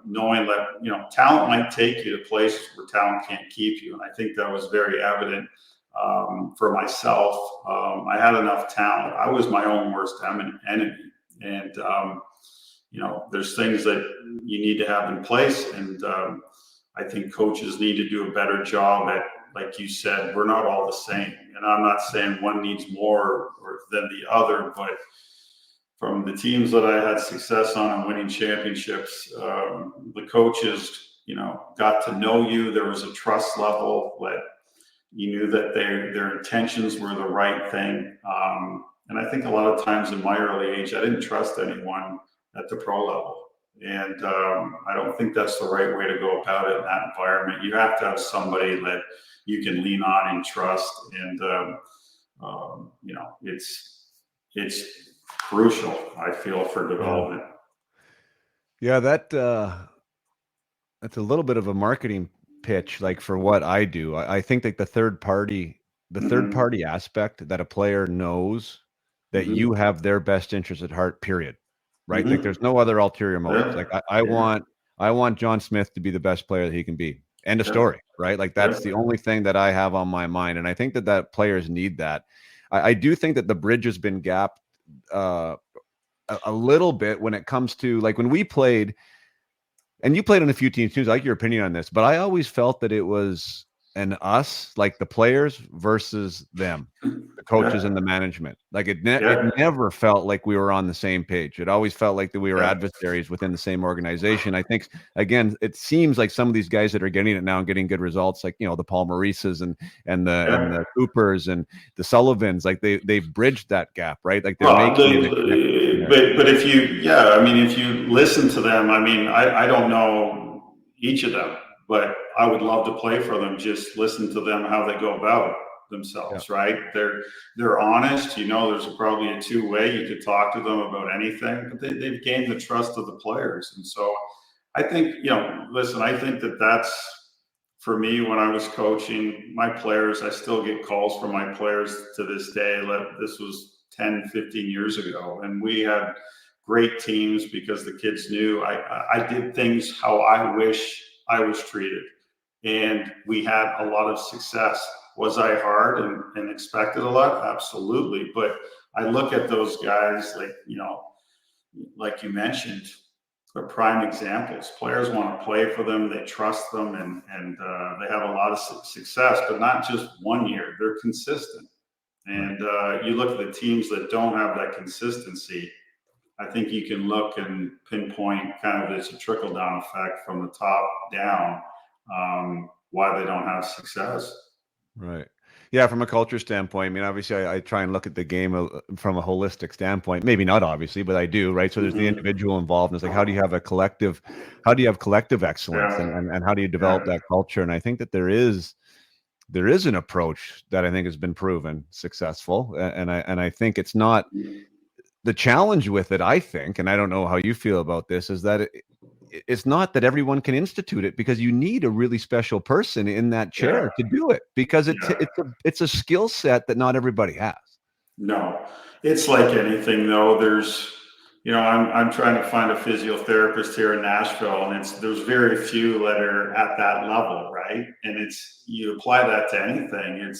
knowing that, talent might take you to places where talent can't keep you. And I think that was very evident for myself. I had enough talent. I was my own worst enemy. And, there's things that you need to have in place. And I think coaches need to do a better job at, like you said, we're not all the same. And I'm not saying one needs more than the other, but from the teams that I had success on and winning championships, the coaches, got to know you. There was a trust level that you knew that their intentions were the right thing. And I think a lot of times in my early age, I didn't trust anyone at the pro level. And I don't think that's the right way to go about it in that environment. You have to have somebody that you can lean on and trust. And, it's crucial, I feel, for development. Yeah, that's a little bit of a marketing pitch, like for what I do. I think that the third party aspect, that a player knows that you have their best interest at heart, period. Right? Like there's no other ulterior motives. Like I want John Smith to be the best player that he can be. End of story, right? Like that's the only thing that I have on my mind. And I think that players need that. I do think that the bridge has been gapped a little bit when it comes to, like, when we played, and you played on a few teams too, so I like your opinion on this, but I always felt that it was an us, like the players versus them, the coaches and the management. Like it Yeah. never felt like we were on the same page. It always felt like that we were adversaries within the same organization. I think again, it seems like some of these guys that are getting it now and getting good results, like the Paul Maurices and the Coopers and the Sullivans, like they've bridged that gap, right? Like they're Well, making it a connection there. but if you, yeah, I mean, if you listen to them, I mean, I don't know each of them, but I would love to play for them. Just listen to them, how they go about themselves, right? They're honest. There's probably a two-way. You could talk to them about anything, but they've gained the trust of the players. And so I think, listen, I think that's, for me, when I was coaching my players, I still get calls from my players to this day. This was 10, 15 years ago. And we had great teams because the kids knew I did things how I wish I was treated. And we had a lot of success. Was I hard and expected a lot? Absolutely. But I look at those guys like you mentioned, are prime examples. Players want to play for them. They trust them, and they have a lot of success, but not just one year. They're consistent. And you look at the teams that don't have that consistency, I think you can look and pinpoint kind of it's a trickle down effect from the top down, why they don't have success. Right. Yeah, from a culture standpoint, I mean, obviously, I try and look at the game from a holistic standpoint. Maybe not obviously, but I do, right? So there's the individual involved. And it's like, how do you have collective excellence, and how do you develop that culture? And I think that there is an approach that I think has been proven successful, and I think it's not the challenge with it. I think, and I don't know how you feel about this, is that it's not that everyone can institute it, because you need a really special person in that chair to do it, because it's a skill set that not everybody has. No, it's like anything though. I'm trying to find a physiotherapist here in Nashville, and there's very few that are at that level, right? And you apply that to anything.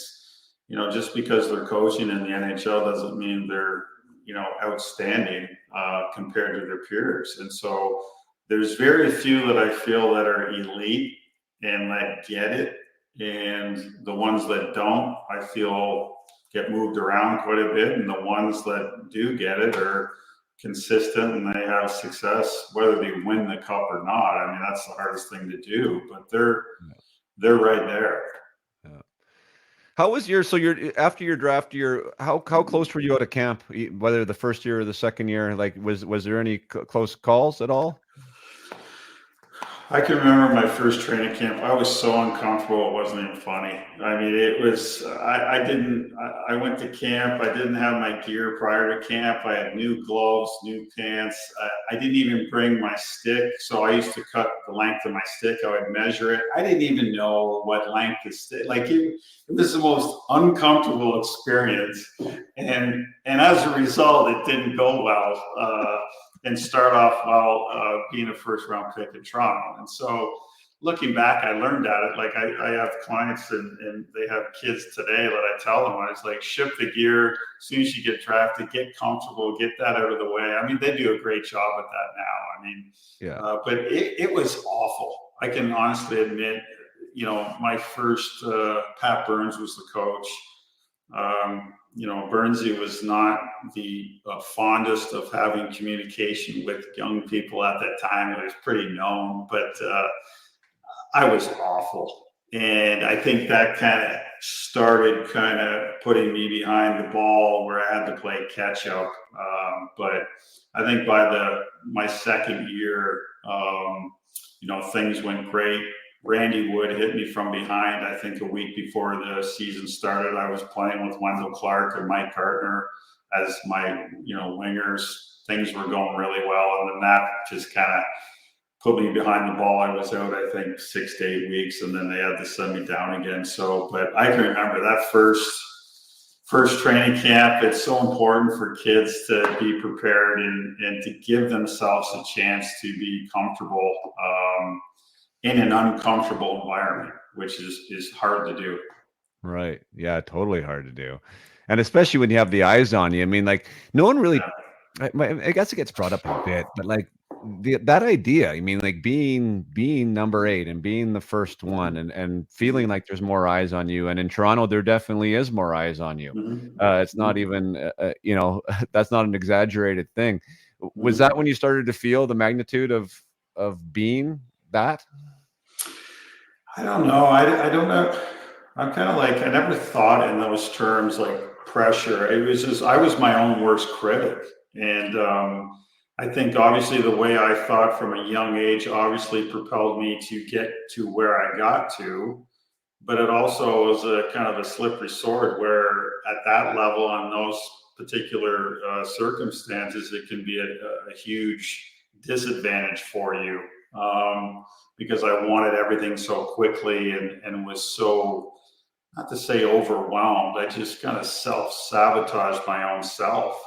Just because they're coaching in the NHL doesn't mean they're, outstanding compared to their peers. And so there's very few that I feel that are elite and that get it. And the ones that don't, I feel, get moved around quite a bit. And the ones that do get it are consistent and they have success, whether they win the cup or not. I mean, that's the hardest thing to do, but they're right there. Yeah. How was after your draft year, how close were you out of camp, whether the first year or the second year? Like, was there any close calls at all? I can remember my first training camp. I was so uncomfortable, it wasn't even funny. I mean, it was, I went to camp. I didn't have my gear prior to camp. I had new gloves, new pants. I didn't even bring my stick. So I used to cut the length of my stick. I would measure it. I didn't even know what length the stick, it was the most uncomfortable experience. And as a result, it didn't go well. And start off while being a first round pick in Toronto. And so looking back, I learned at it. Like I have clients and they have kids today that I tell them, I was like, ship the gear as soon as you get drafted, get comfortable, get that out of the way. I mean, they do a great job at that now. I mean, but it was awful. I can honestly admit, my first, Pat Burns was the coach. Burnsy was not the fondest of having communication with young people at that time. It was pretty known, but I was awful. And I think that kind of started putting me behind the ball where I had to play catch up. But I think by my second year, things went great. Randy Wood hit me from behind. I think a week before the season started, I was playing with Wendell Clark and Mike Gartner as my, wingers. Things were going really well. And then that just kind of put me behind the ball. I was out, I think, 6 to 8 weeks, and then they had to send me down again. But I can remember that first training camp. It's so important for kids to be prepared and to give themselves a chance to be comfortable in an uncomfortable environment, which is hard to do. Right. Yeah, totally hard to do. And especially when you have the eyes on you. I mean, like, no one really, I guess it gets brought up a bit, but like, that idea, I mean, like being number 8 and being the first one and feeling like there's more eyes on you. And in Toronto, there definitely is more eyes on you. It's not even, that's not an exaggerated thing. Was that when you started to feel the magnitude of being that? I don't know. I don't know. I'm kind of like, I never thought in those terms like pressure. It was just, I was my own worst critic. And I think obviously the way I thought from a young age obviously propelled me to get to where I got to. But it also was a kind of a slippery sword where at that level on those particular circumstances, it can be a huge disadvantage for you. Because I wanted everything so quickly and was so, not to say overwhelmed, I just kind of self sabotaged my own self,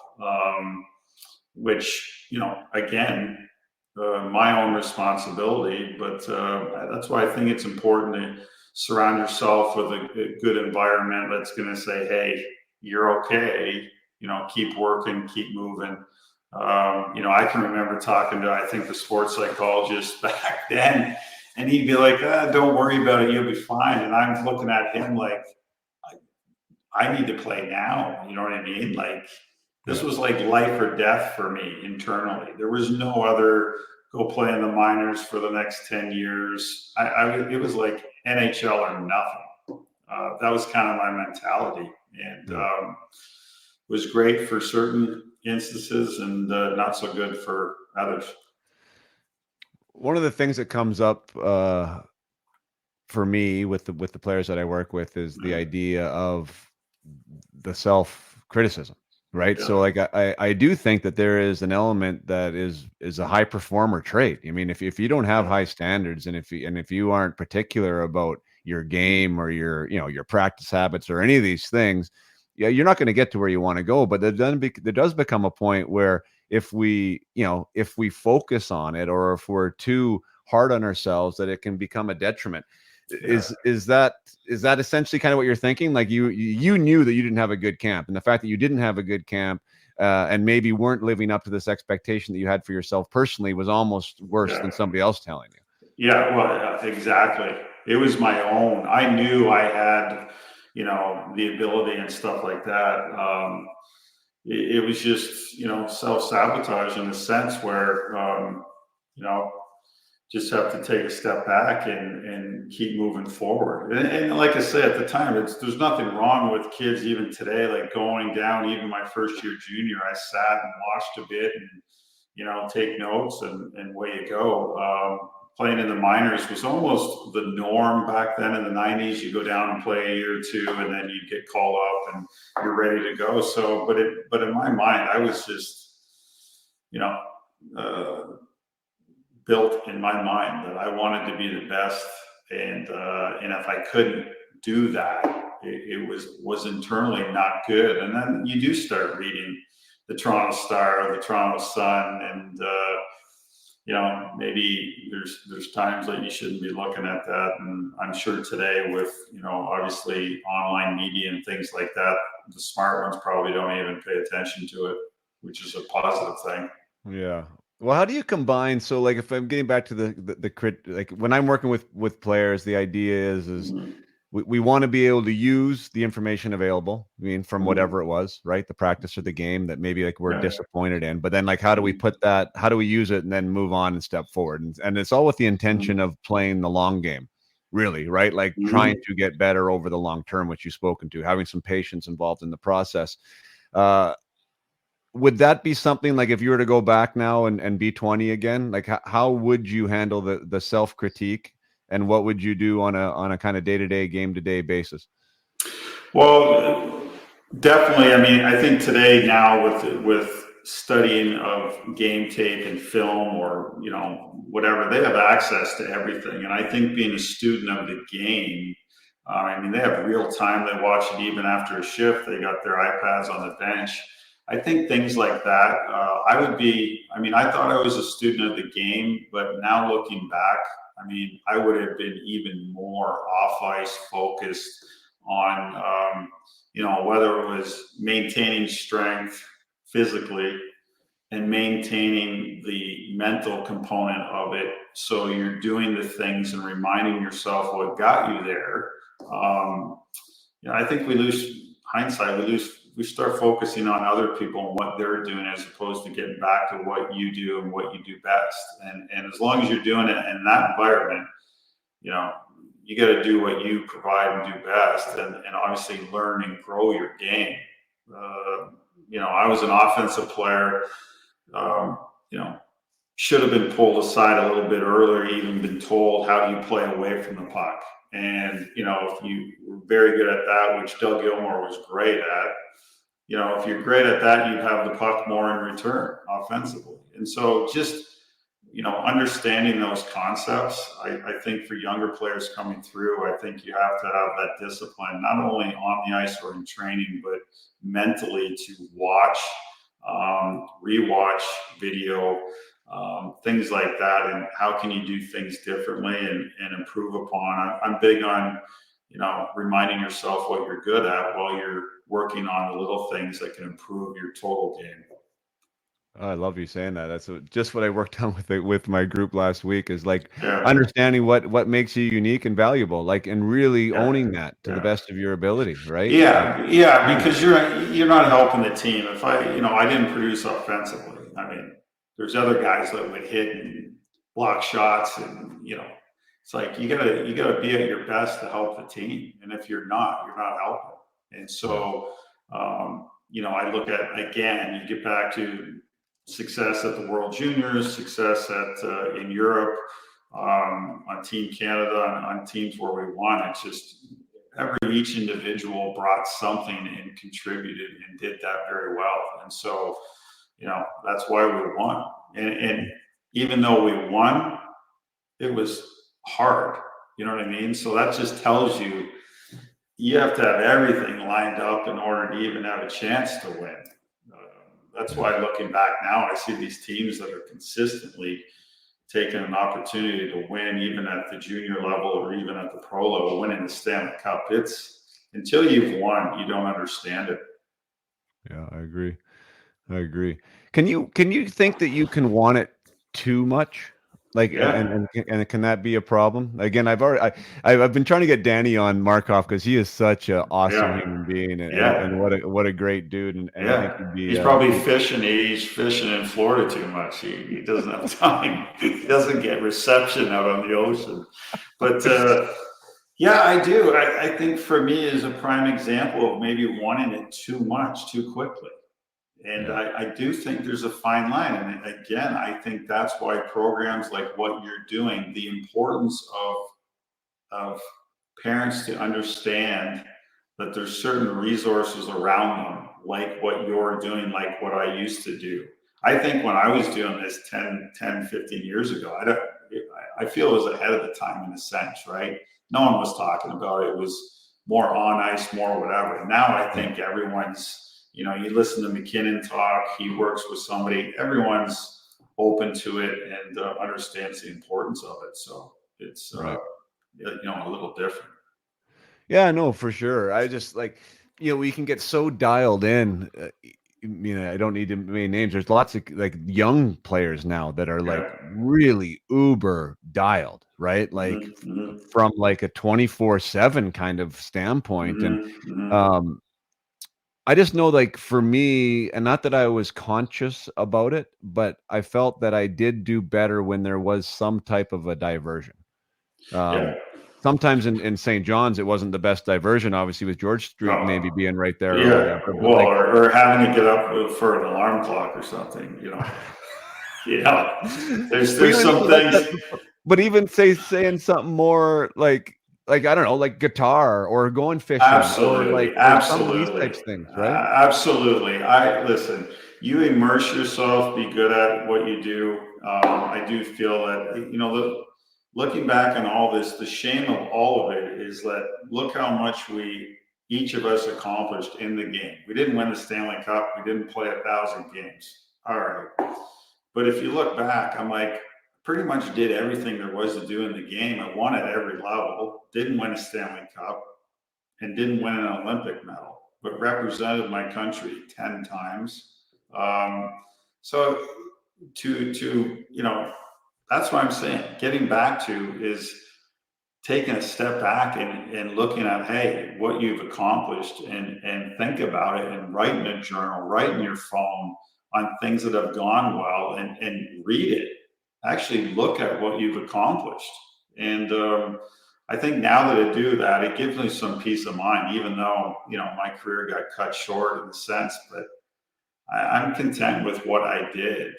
which, again, my own responsibility. But that's why I think it's important to surround yourself with a good environment that's going to say, hey, you're okay, keep working, keep moving. I can remember talking to, I think, the sports psychologist back then, and he'd be like, don't worry about it, you'll be fine. And I'm looking at him like, I need to play now. You know what I mean? Like, this was like life or death for me internally. There was no other go play in the minors for the next 10 years. It was like NHL or nothing. That was kind of my mentality. And was great for certain instances and not so good for others. One of the things that comes up for me with the players that I work with is the idea of the self criticism, right? Yeah. So like I do think that there is an element that is a high performer trait. I mean, if you don't have high standards and if you aren't particular about your game or your practice habits or any of these things, yeah, you're not going to get to where you want to go. But there does become a point where if we focus on it, or if we're too hard on ourselves, that it can become a detriment. Is that essentially kind of what you're thinking? Like you knew that you didn't have a good camp, and the fact that you didn't have a good camp and maybe weren't living up to this expectation that you had for yourself personally was almost worse than somebody else telling you. Yeah, well, exactly. It was my own. I knew I had, the ability and stuff like that. It was just, self-sabotage in a sense where, you know, just have to take a step back and keep moving forward. And like I said, at the time, there's nothing wrong with kids even today, like going down, even my first year junior, I sat and watched a bit and, take notes and way you go. Playing in the minors was almost the norm back then in the 90s. You go down and play a year or two, and then you get called up and you're ready to go. So, but in my mind, I was just, built in my mind that I wanted to be the best, and if I couldn't do that, it was internally not good. And then you do start reading the Toronto Star or the Toronto Sun, and maybe there's times that you shouldn't be looking at that. And I'm sure today with obviously online media and things like that, the smart ones probably don't even pay attention to it, which is a positive thing. Yeah. Well, how do you combine? So, like, if I'm getting back to the crit, like when I'm working with players, the idea is we want to be able to use the information available. I mean, from whatever it was, right? The practice or the game that maybe like we're disappointed in, but then like, how do we put that? How do we use it and then move on and step forward? And it's all with the intention of playing the long game, really, right? Like trying to get better over the long term, which you've spoken to, having some patience involved in the process. Would that be something like if you were to go back now and be 20 again, like how would you handle the self-critique, and what would you do on a kind of day-to-day, game-to-day basis? Well, definitely. I mean, I think today now with studying of game tape and film or whatever, they have access to everything. And I think being a student of the game, I mean, they have real time. They watch it even after a shift. They got their iPads on the bench. I think things like that. I would be. I mean, I thought I was a student of the game, but now looking back, I mean, I would have been even more off ice focused on, whether it was maintaining strength physically and maintaining the mental component of it. So you're doing the things and reminding yourself what got you there. I think we lose hindsight. We start focusing on other people and what they're doing as opposed to getting back to what you do and what you do best. And as long as you're doing it in that environment, you got to do what you provide and do best, and obviously learn and grow your game. I was an offensive player. Should have been pulled aside a little bit earlier, even been told how do you play away from the puck. And, if you were very good at that, which Doug Gilmour was great at, if you're great at that, you have the puck more in return offensively. And so just, understanding those concepts, I think for younger players coming through, I think you have to have that discipline, not only on the ice or in training, but mentally to watch, rewatch video, things like that, and how can you do things differently and improve upon. I'm big on, reminding yourself what you're good at while you're working on the little things that can improve your total game. Oh, I love you saying that. That's just what I worked on with my group last week, is like understanding what makes you unique and valuable, like, and really owning that to the best of your ability, right? Because you're not helping the team. If I didn't produce offensively, there's other guys that would hit and block shots, and it's like you gotta be at your best to help the team, and if you're not helping. And so I look at, again, you get back to success at the World Juniors, success in Europe, on Team Canada, on teams where we won. It's just each individual brought something and contributed and did that very well, and so. That's why we won. And even though we won, it was hard. You know what I mean? So that just tells you have to have everything lined up in order to even have a chance to win. That's why, looking back now, I see these teams that are consistently taking an opportunity to win, even at the junior level or even at the pro level, winning the Stanley Cup. It's until you've won, you don't understand it. Yeah, I agree. Can you think that you can want it too much? Like, and can that be a problem? Again, I've been trying to get Danny on Markov because he is such an awesome human being, and what a great dude. And I think he's probably fishing. He's fishing in Florida too much. He doesn't have time. He doesn't get reception out on the ocean. But I do. I think for me is a prime example of maybe wanting it too much too quickly. And I do think there's a fine line. And again, I think that's why programs like what you're doing, the importance of parents to understand that there's certain resources around them, like what you're doing, like what I used to do. I think when I was doing this 10, 15 years ago, I feel it was ahead of the time in a sense, right? No one was talking about it. It was more on ice, more whatever. And now I think everyone's, you listen to McKinnon talk, he works with somebody, everyone's open to it and understands the importance of it. So it's, a little different. Yeah, no, for sure. I just we can get so dialed in. I don't need to name names. There's lots of young players now that are really uber dialed, right? Like from a 24/7 kind of standpoint. And I just know, for me, and not that I was conscious about it, but I felt that I did do better when there was some type of a diversion. Sometimes in St. John's, it wasn't the best diversion, obviously, with George Street maybe being right there or whatever. Well, or having to get up for an alarm clock or something, There's some things. But even saying something more like I don't know, like guitar or going fishing, absolutely, or some of these types of things, right? Absolutely. Listen. You immerse yourself, be good at what you do. I do feel that looking back on all this, the shame of all of it is that look how much each of us accomplished in the game. We didn't win the Stanley Cup. We didn't play 1,000 games. All right. But if you look back, I'm like, pretty much did everything there was to do in the game. I won at every level, didn't win a Stanley Cup, and didn't win an Olympic medal, but represented my country 10 times. So that's what I'm saying. Getting back to is taking a step back and looking at, hey, what you've accomplished, and think about it, and write in a journal, write in your phone on things that have gone well, and read it. Actually look at what you've accomplished. And I think now that I do that, it gives me some peace of mind, even though, my career got cut short in a sense, but I'm content with what I did.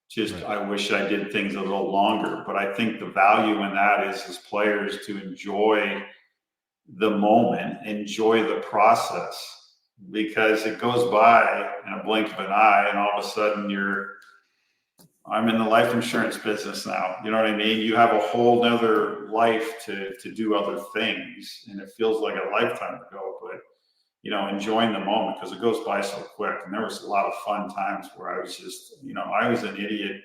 Just, Right. I wish I did things a little longer, but I think the value in that is, as players, to enjoy the moment, enjoy the process, because it goes by in a blink of an eye, and all of a sudden I'm in the life insurance business now. You know what I mean? You have a whole nother life to do other things, and it feels like a lifetime ago, but enjoying the moment, because it goes by so quick. And there was a lot of fun times where I was just, I was an idiot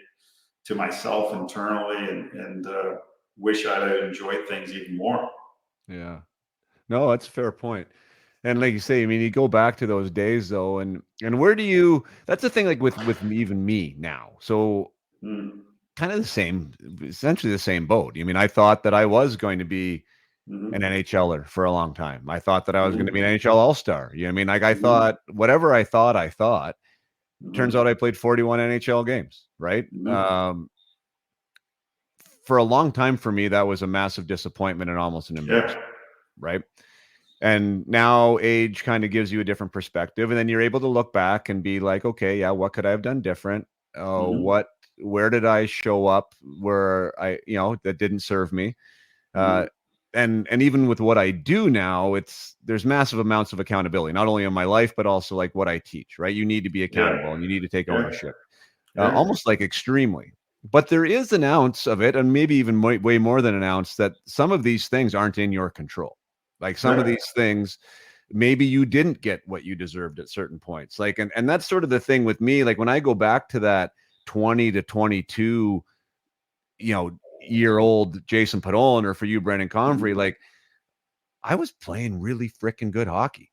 to myself internally, and wish I'd have enjoyed things even more. Yeah. No, that's a fair point. And like you say, I mean, you go back to those days though, and where do you? That's the thing, like with even me now. So Mm. kind of the same, essentially the same boat. I mean, I thought that I was going to be an Mm-hmm. NHLer for a long time. I thought that I was going to be an Mm-hmm. NHL All-Star. You know what I mean? Like I Mm-hmm. thought whatever I thought. Turns Mm-hmm. out I played 41 NHL games, right? Mm-hmm. For a long time for me, that was a massive disappointment and almost an Yeah. embarrassment, right? And now age kind of gives you a different perspective, and then you're able to look back and be like, okay, yeah, what could I have done different? Mm-hmm. Where did I show up where that didn't serve me? Uh, Mm-hmm. and even with what I do now, there's massive amounts of accountability, not only in my life, but also like what I teach, right? You need to be accountable Yeah. and you need to take Yeah. ownership, Yeah. almost like extremely. But there is an ounce of it, and maybe even way more than an ounce, that some of these things aren't in your control. Like some of Yeah. these things, maybe you didn't get what you deserved at certain points. Like, and that's sort of the thing with me. Like when I go back to that 20 to 22, year old Jason Podolin, or for you, Brendan Convery, Mm-hmm. like I was playing really freaking good hockey.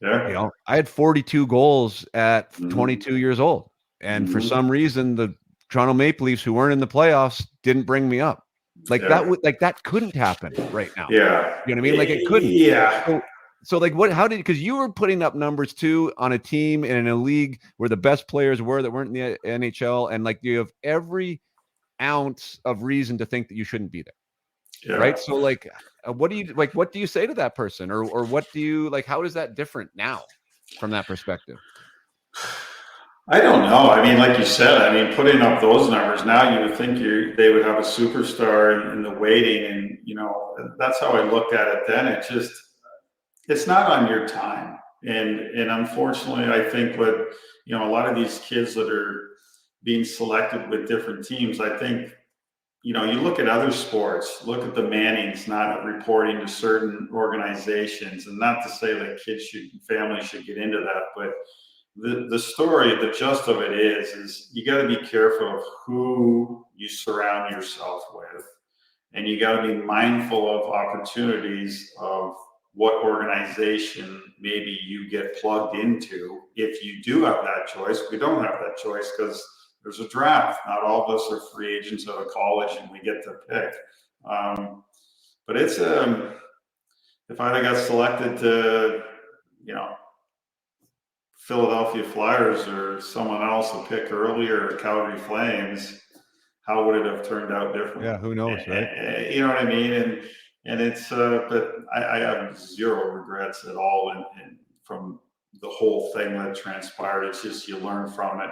Yeah. I had 42 goals at Mm-hmm. 22 years old. And for Mm-hmm. some reason, the Toronto Maple Leafs, who weren't in the playoffs, didn't bring me up. Like that Yeah. would like that couldn't happen right now. Yeah. You know what I mean? Like it couldn't. Yeah. So like how did, because you were putting up numbers too on a team and in a league where the best players were that weren't in the NHL, and like you have every ounce of reason to think that you shouldn't be there. Yeah. Right. So like what do you say to that person, or what do you like, how is that different now from that perspective? I don't know. I mean, like you said, I mean, putting up those numbers now, you would think they would have a superstar in the waiting, and that's how I looked at it then. It's not on your time, and unfortunately, I think with a lot of these kids that are being selected with different teams, I think you look at other sports, look at the Mannings not reporting to certain organizations, and not to say that families should get into that, but the story, the gist of it is you got to be careful of who you surround yourself with, and you got to be mindful of opportunities of what organization maybe you get plugged into. If you do have that choice, we don't have that choice because there's a draft. Not all of us are free agents out of college, and we get to pick. But if I'd have got selected to, you know, Philadelphia Flyers or someone else to pick earlier, or Calgary Flames, how would it have turned out Yeah, differently? who knows, right? You know what I mean? And it's but I have zero regrets at all, and from the whole thing that transpired. It's just you learn from it.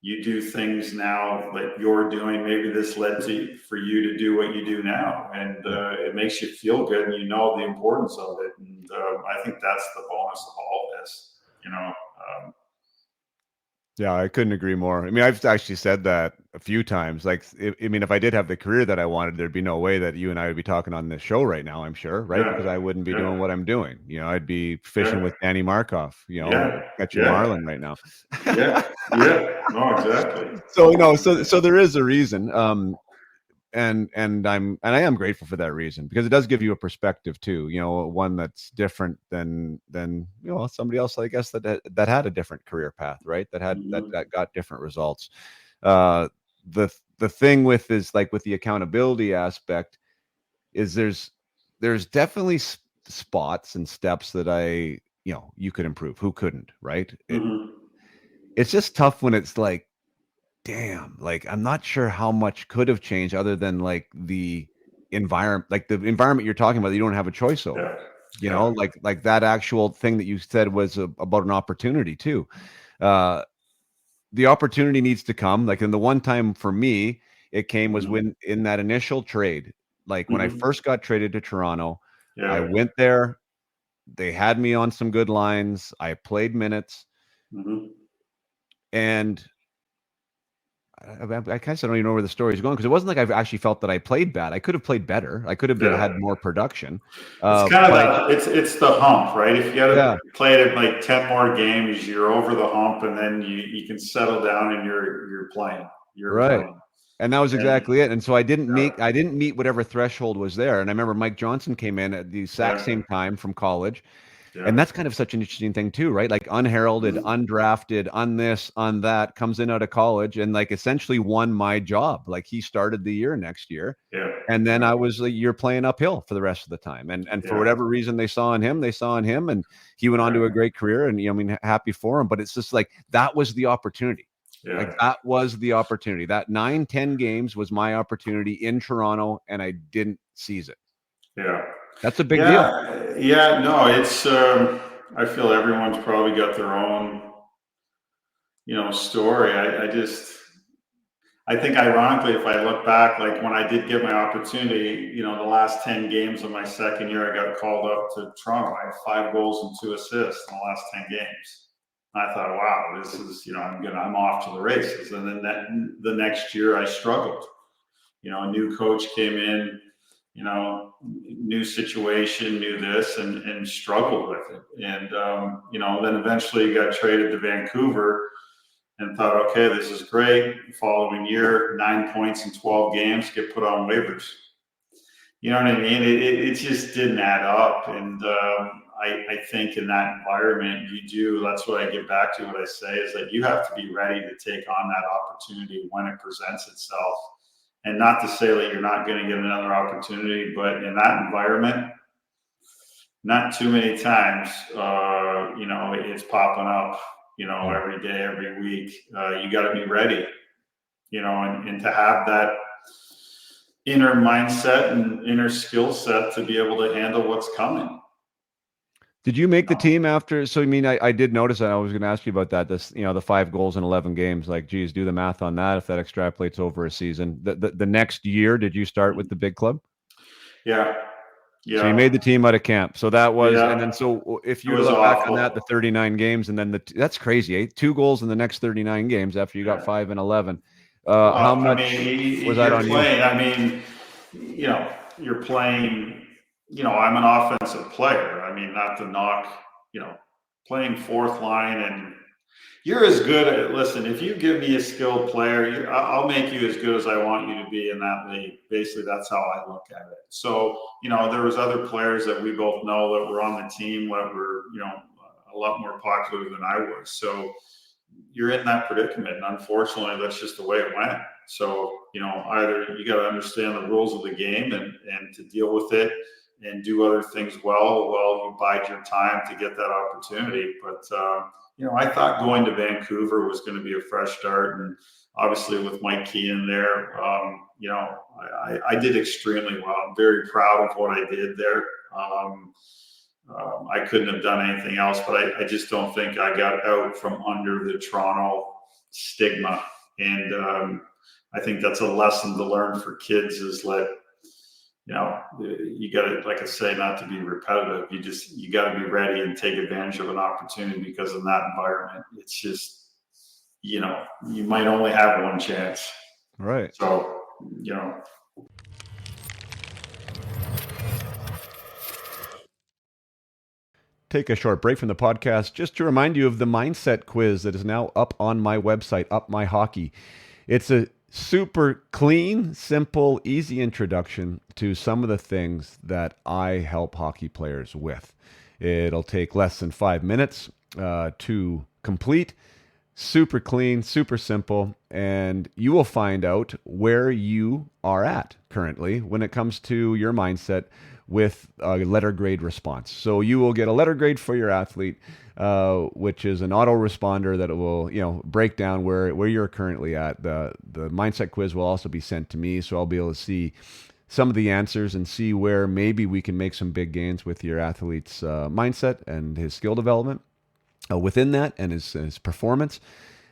You do things now that you're doing. Maybe this led to for you to do what you do now, and Yeah. it makes you feel good, and you know the importance of it. And I think that's the bonus of all this. Yeah, I couldn't agree more. I mean, I've actually said that a few times. Like, if I did have the career that I wanted, there'd be no way that you and I would be talking on this show right now, I'm sure, right? Yeah, Because I wouldn't be doing yeah, what I'm doing. I'd be fishing yeah, with Danny Markov, yeah, catching yeah, marlin right now. yeah, yeah. No, exactly. So, no, so there is a reason. I am grateful for that reason, because it does give you a perspective too, one that's different than somebody else, I guess, that had a different career path, right? That got different results. uh the thing with is like with the accountability aspect is there's definitely spots and steps that you could improve. Who couldn't, right? Mm-hmm. It's just tough when it's like, damn, like I'm not sure how much could have changed other than like the environment you're talking about that you don't have a choice Yeah. over. Yeah. Like that actual thing that you said was about an opportunity too. Uh, the opportunity needs to come. Like, in the one time for me, it came was Mm-hmm. when in that initial trade, like when I Mm-hmm. first got traded to Toronto, I Yeah. went there. They had me on some good lines. I played minutes, Mm-hmm. and I kind of don't even know where the story is going, because it wasn't like I've actually felt that I played bad. I could have played better. I could have Yeah. had more production. It's kind of But that. It's the hump, right? If you got to yeah, play it like 10 more games, you're over the hump, and then you can settle down and you're playing. You're right. playing. And that was And exactly it. And so yeah, I didn't meet whatever threshold was there. And I remember Mike Johnson came in at the exact yeah, same time from college. yeah. And that's kind of such an interesting thing too, right? Like unheralded, Mhm. undrafted, on this, on that, comes in out of college and like essentially won my job. Like he started the year next year. Yeah, And then yeah, I was like, you're playing uphill for the rest of the time. And for yeah, whatever reason they saw in him, and he went on yeah, to a great career. And I mean, happy for him. But it's just like that was the opportunity. yeah, Like that was the opportunity. That 9-10 games was my opportunity in Toronto, and I didn't seize it. yeah, That's a big deal. yeah, yeah. No, it's. I feel everyone's probably got their own, story. I think ironically, if I look back, like when I did get my opportunity, the last 10 games of my second year, I got called up to Toronto. I had 5 goals and 2 assists in the last 10 games. I thought, wow, this is, I'm off to the races. And then the next year I struggled. A new coach came in, new situation, new this, and struggled with it. And, then eventually got traded to Vancouver and thought, okay, this is great. The following year, 9 points in 12 games, get put on waivers. You know what I mean? It just didn't add up. And I think in that environment, that's what I get back to. What I say is that you have to be ready to take on that opportunity when it presents itself. And not to say that you're not going to get another opportunity, but in that environment, not too many times, it's popping up, Yeah. every day, every week. You got to be ready, and to have that inner mindset and inner skill set to be able to handle what's coming. Did you make the team after? So, I mean, I did notice that. I was going to ask you about that. This, the 5 goals in 11 games. Like, geez, do the math on that. If that extrapolates over a season, the next year, did you start with the big club? Yeah, So you yeah, made the team out of camp. So that was, and yeah. then so if It you was look back on that, awful. the 39 games, and then that's crazy, eh? 2 goals in the next 39 games after you got Yeah. 5 and 11. How Well, I much mean, was that you're on you? playing. I mean, you're playing. I'm an offensive player. I mean, not to knock. Playing fourth line, and you're as good at. Listen, if you give me a skilled player, I'll make you as good as I want you to be in that league. Basically, that's how I look at it. So, there was other players that we both know that were on the team that were, a lot more popular than I was. So you're in that predicament. And unfortunately, that's just the way it went. So, either you got to understand the rules of the game and to deal with it and do other things well, you bide your time to get that opportunity. But, I thought going to Vancouver was going to be a fresh start. And obviously with Mike Key in there, I did extremely well. I'm very proud of what I did there. I couldn't have done anything else, but I just don't think I got out from under the Toronto stigma. And I think that's a lesson to learn for kids is that, you got to, like I say, not to be repetitive. You got to be ready and take advantage of an opportunity, because in that environment, it's just, you might only have one chance. Right. So, Take a short break from the podcast just to remind you of the mindset quiz that is now up on my website, Up My Hockey. It's a super clean, simple, easy introduction to some of the things that I help hockey players with. It'll take less than 5 minutes to complete. Super clean, super simple, and you will find out where you are at currently when it comes to your mindset with a letter grade response. So you will get a letter grade for your athlete, which is an autoresponder that will, break down where you're currently at. The mindset quiz will also be sent to me, so I'll be able to see some of the answers and see where maybe we can make some big gains with your athlete's mindset and his skill development within that and his performance.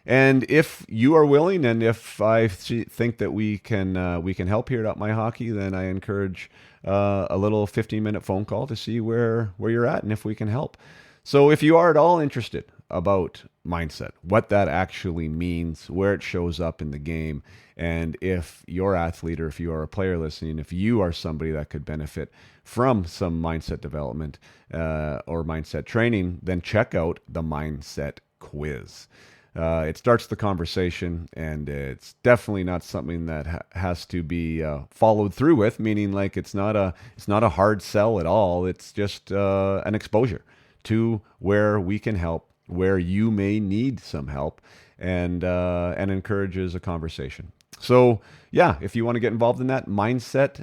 And if you are willing, and if I think that we can help here at Up My Hockey, then I encourage a little 15-minute phone call to see where you're at and if we can help. So if you are at all interested about mindset, what that actually means, where it shows up in the game, and if your athlete or if you are a player listening, if you are somebody that could benefit from some mindset development or mindset training, then check out the mindset quiz. It starts the conversation, and it's definitely not something that has to be followed through with. Meaning, like it's not a hard sell at all. It's just an exposure to where we can help, where you may need some help, and encourages a conversation. So yeah, if you want to get involved in that mindset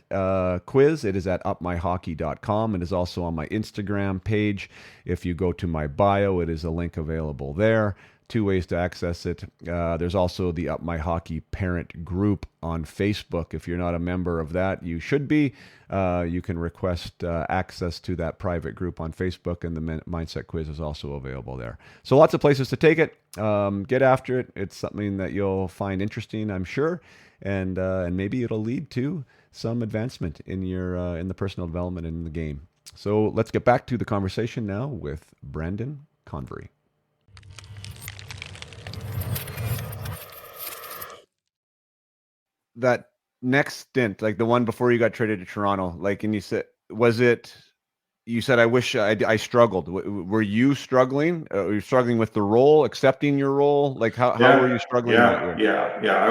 quiz, it is at upmyhockey.com. It is also on my Instagram page. If you go to my bio, it is a link available there. 2 ways to access it. There's also the Up My Hockey parent group on Facebook. If you're not a member of that, you should be. You can request access to that private group on Facebook, and the Mindset Quiz is also available there. So lots of places to take it. Get after it. It's something that you'll find interesting, I'm sure, and maybe it'll lead to some advancement in your in the personal development in the game. So let's get back to the conversation now with Brandon Convery. That next stint, like the one before you got traded to Toronto, like, and you said, you said, I wish I struggled. Were you struggling? Were you struggling with the role, accepting your role? Like how were you struggling that year? Yeah.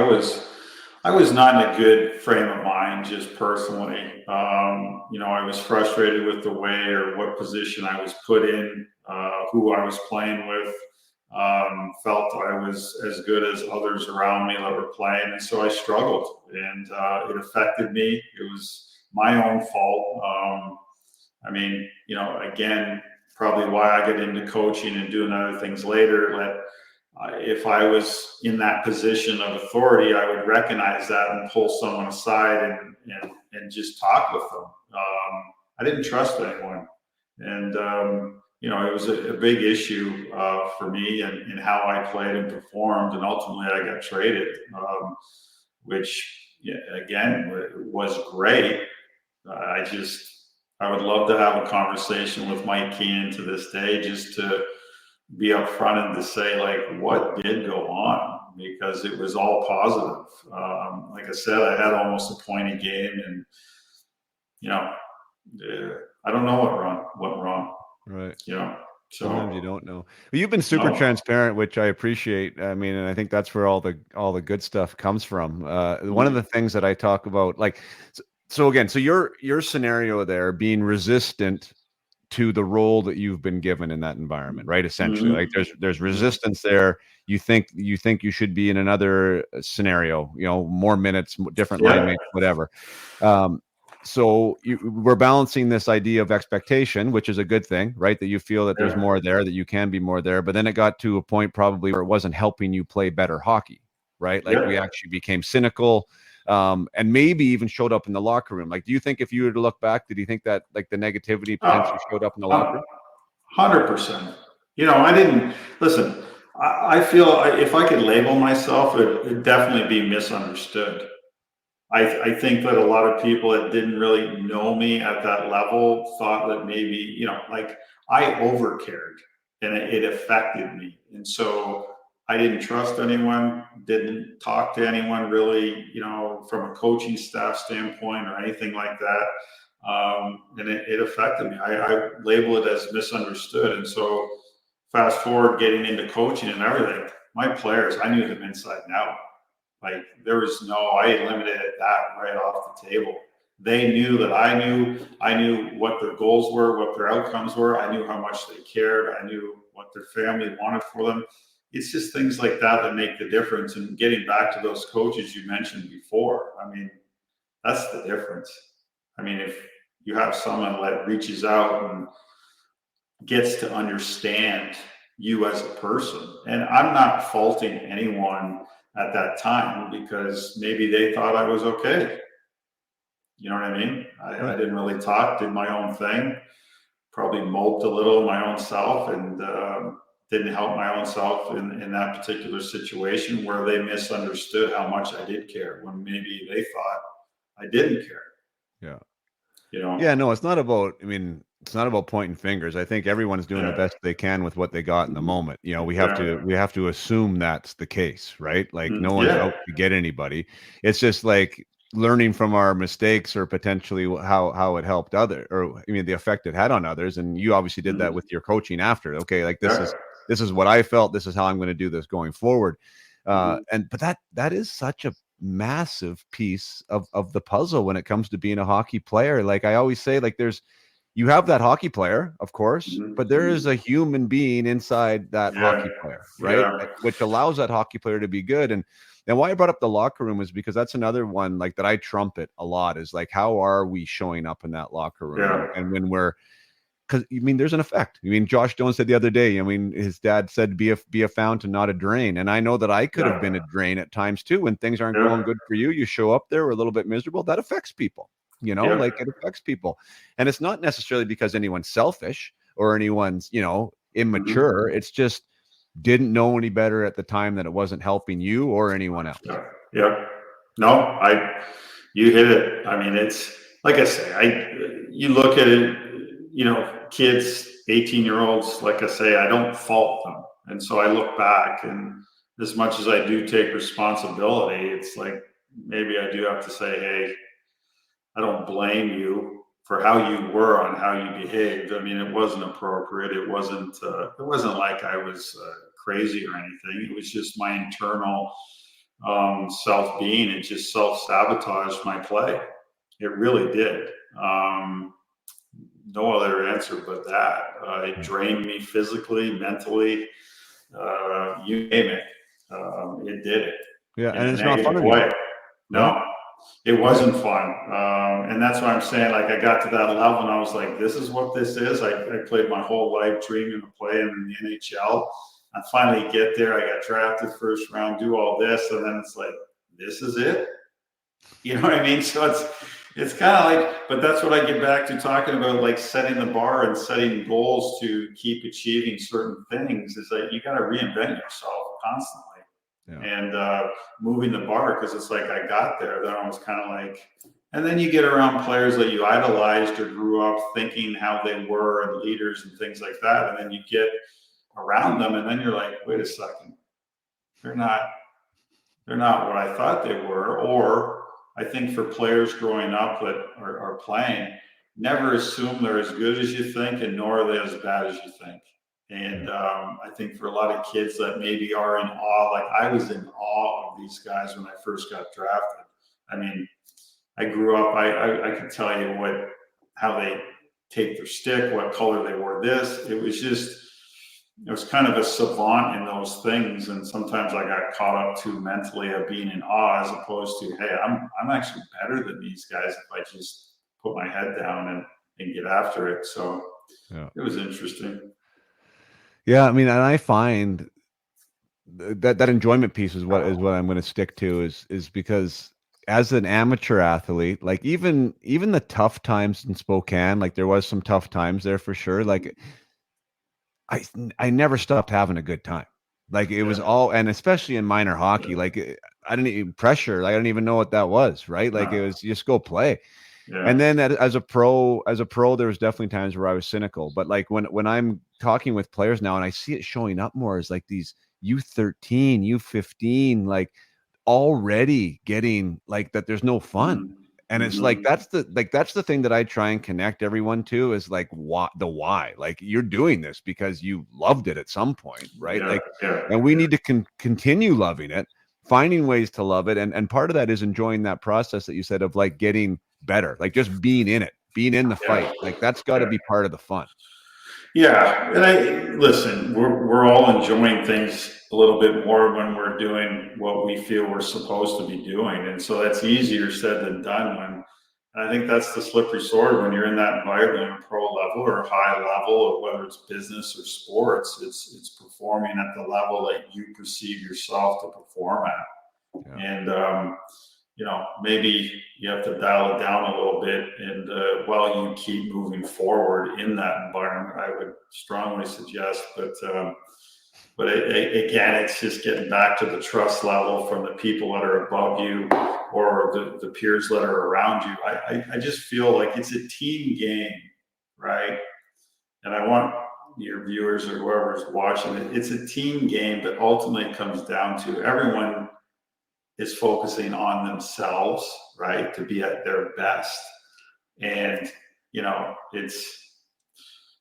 I was not in a good frame of mind, just personally. I was frustrated with the way or what position I was put in, who I was playing with. Felt I was as good as others around me that were playing, and so I struggled, and it affected me. It was my own fault. Again, probably why I get into coaching and doing other things later. That if I was in that position of authority, I would recognize that and pull someone aside and just talk with them. I didn't trust anyone, and it was a big issue for me and how I played and performed, and ultimately I got traded, which again was great. I would love to have a conversation with Mike Keenan to this day, just to be upfront and to say, like, what did go on, because it was all positive. Like I said, I had almost a point a game, and I don't know what went wrong. Right. So sometimes you don't know. But you've been super transparent, which I appreciate. I mean, and I think that's where all the good stuff comes from. One of the things that I talk about, like, so again, so your scenario there, being resistant to the role that you've been given in that environment, right? Essentially, like there's resistance there. You think you should be in another scenario, more minutes, different line mates, whatever. So we're balancing this idea of expectation, which is a good thing, right? That you feel that there's more there, that you can be more there. But then it got to a point probably where it wasn't helping you play better hockey, right? Like we actually became cynical, and maybe even showed up in the locker room. Like, do you think if you were to look back, did you think that like the negativity potentially showed up in the locker room? 100%. I didn't listen. I feel if I could label myself, it'd definitely be misunderstood. I think that a lot of people that didn't really know me at that level thought that maybe, like I overcared and it affected me. And so I didn't trust anyone, didn't talk to anyone really, from a coaching staff standpoint or anything like that. And it affected me. I label it as misunderstood. And so fast forward, getting into coaching and everything, my players, I knew them inside and out. Like I eliminated that right off the table. They knew that I knew what their goals were, what their outcomes were. I knew how much they cared. I knew what their family wanted for them. It's just things like that that make the difference. And getting back to those coaches you mentioned before, I mean, that's the difference. I mean, if you have someone that reaches out and gets to understand you as a person, and I'm not faulting anyone at that time because maybe they thought I was okay. You know what I mean? I didn't really talk, did my own thing, probably moped a little my own self, and didn't help my own self in that particular situation where they misunderstood how much I did care when maybe they thought I didn't care. Yeah. You know? Yeah, no, it's not about, I mean, it's not about pointing fingers. I think everyone's doing the best they can with what they got in the moment. You know, we have to assume that's the case, right? Like no one's out to get anybody. It's just like learning from our mistakes or potentially how it helped the effect it had on others. And you obviously did that with your coaching after. Okay, like this is what I felt. This is how I'm going to do this going forward. But that is such a massive piece of the puzzle when it comes to being a hockey player. Like I always say, like you have that hockey player, of course, but there is a human being inside that hockey player, right? Which allows that hockey player to be good. And why I brought up the locker room is because that's another one like that I trumpet a lot is like, how are we showing up in that locker room? And when because I mean, there's an effect. I mean, Josh Jones said the other day, I mean, his dad said, be a fountain, not a drain. And I know that I could have been a drain at times too. When things aren't going good for you, you show up there, we're a little bit miserable. That affects people, like it affects people. And it's not necessarily because anyone's selfish or anyone's, immature. It's just didn't know any better at the time that it wasn't helping you or anyone else. No, you hit it. I mean, it's like I say, you look at it, kids, 18-year-olds, like I say, I don't fault them. And so I look back, and as much as I do take responsibility, it's like maybe I do have to say, hey, I don't blame you for how you were on how you behaved. I mean, it wasn't appropriate. It wasn't like I was crazy or anything. It was just my internal self-being. It just self-sabotaged my play. It really did. No other answer but that. It drained me physically, mentally, you name it. It did it. Yeah, and it's not fun anymore. No, it wasn't fun. And that's why I'm saying, like, I got to that level and I was like, this is what this is. I played my whole life dreaming of playing in the NHL. I finally get there. I got drafted first round, do all this. And then it's like, this is it. You know what I mean? So it's kind of like, but that's what I get back to talking about, like setting the bar and setting goals to keep achieving certain things is that you got to reinvent yourself constantly. And moving the bar, because it's like I got there, then I was kind of like, and then you get around players that you idolized or grew up thinking how they were and leaders and things like that. And then you get around them and then you're like, wait a second, they're not what I thought they were. Or I think for players growing up that are playing, never assume they're as good as you think, and nor are they as bad as you think. And I think for a lot of kids that maybe are in awe, like I was in awe of these guys when I first got drafted. I mean, I grew up, I could tell you how they take their stick, what color they wore this. It was kind of a savant in those things. And sometimes I got caught up too mentally of being in awe, as opposed to, hey, I'm actually better than these guys if I just put my head down and get after it. So It was interesting. Yeah, I mean, and I find that enjoyment piece is what I'm going to stick to is because as an amateur athlete, like even the tough times in Spokane, like there was some tough times there for sure. Like I never stopped having a good time. Like it was all, and especially in minor hockey, like I didn't even pressure. Like I didn't even know what that was, right? Like it was just go play. And then as a pro, there was definitely times where I was cynical. But like when I'm talking with players now and I see it showing up more as like these U13, U15, like already getting like that there's no fun. And it's like that's the thing that I try and connect everyone to is like why. Like you're doing this because you loved it at some point, right? And we need to continue loving it finding ways to love it. And part of that is enjoying that process that you said of like getting better, like just being in it, being in the fight. Like that's got to be part of the fun. Yeah, and listen. We're all enjoying things a little bit more when we're doing what we feel we're supposed to be doing, and so that's easier said than done. When and I think that's the slippery sword when you're in that environment, pro level or high level, or whether it's business or sports. It's performing at the level that you perceive yourself to perform at, Yeah. and maybe you have to dial it down a little bit. And while you keep moving forward in that environment, I would strongly suggest. Again, it's just getting back to the trust level from the people that are above you or the peers that are around you. I just feel like it's a team game, right? And I want your viewers or whoever's watching it, it's a team game, but ultimately it comes down to everyone is focusing on themselves, right, to be at their best. And, it's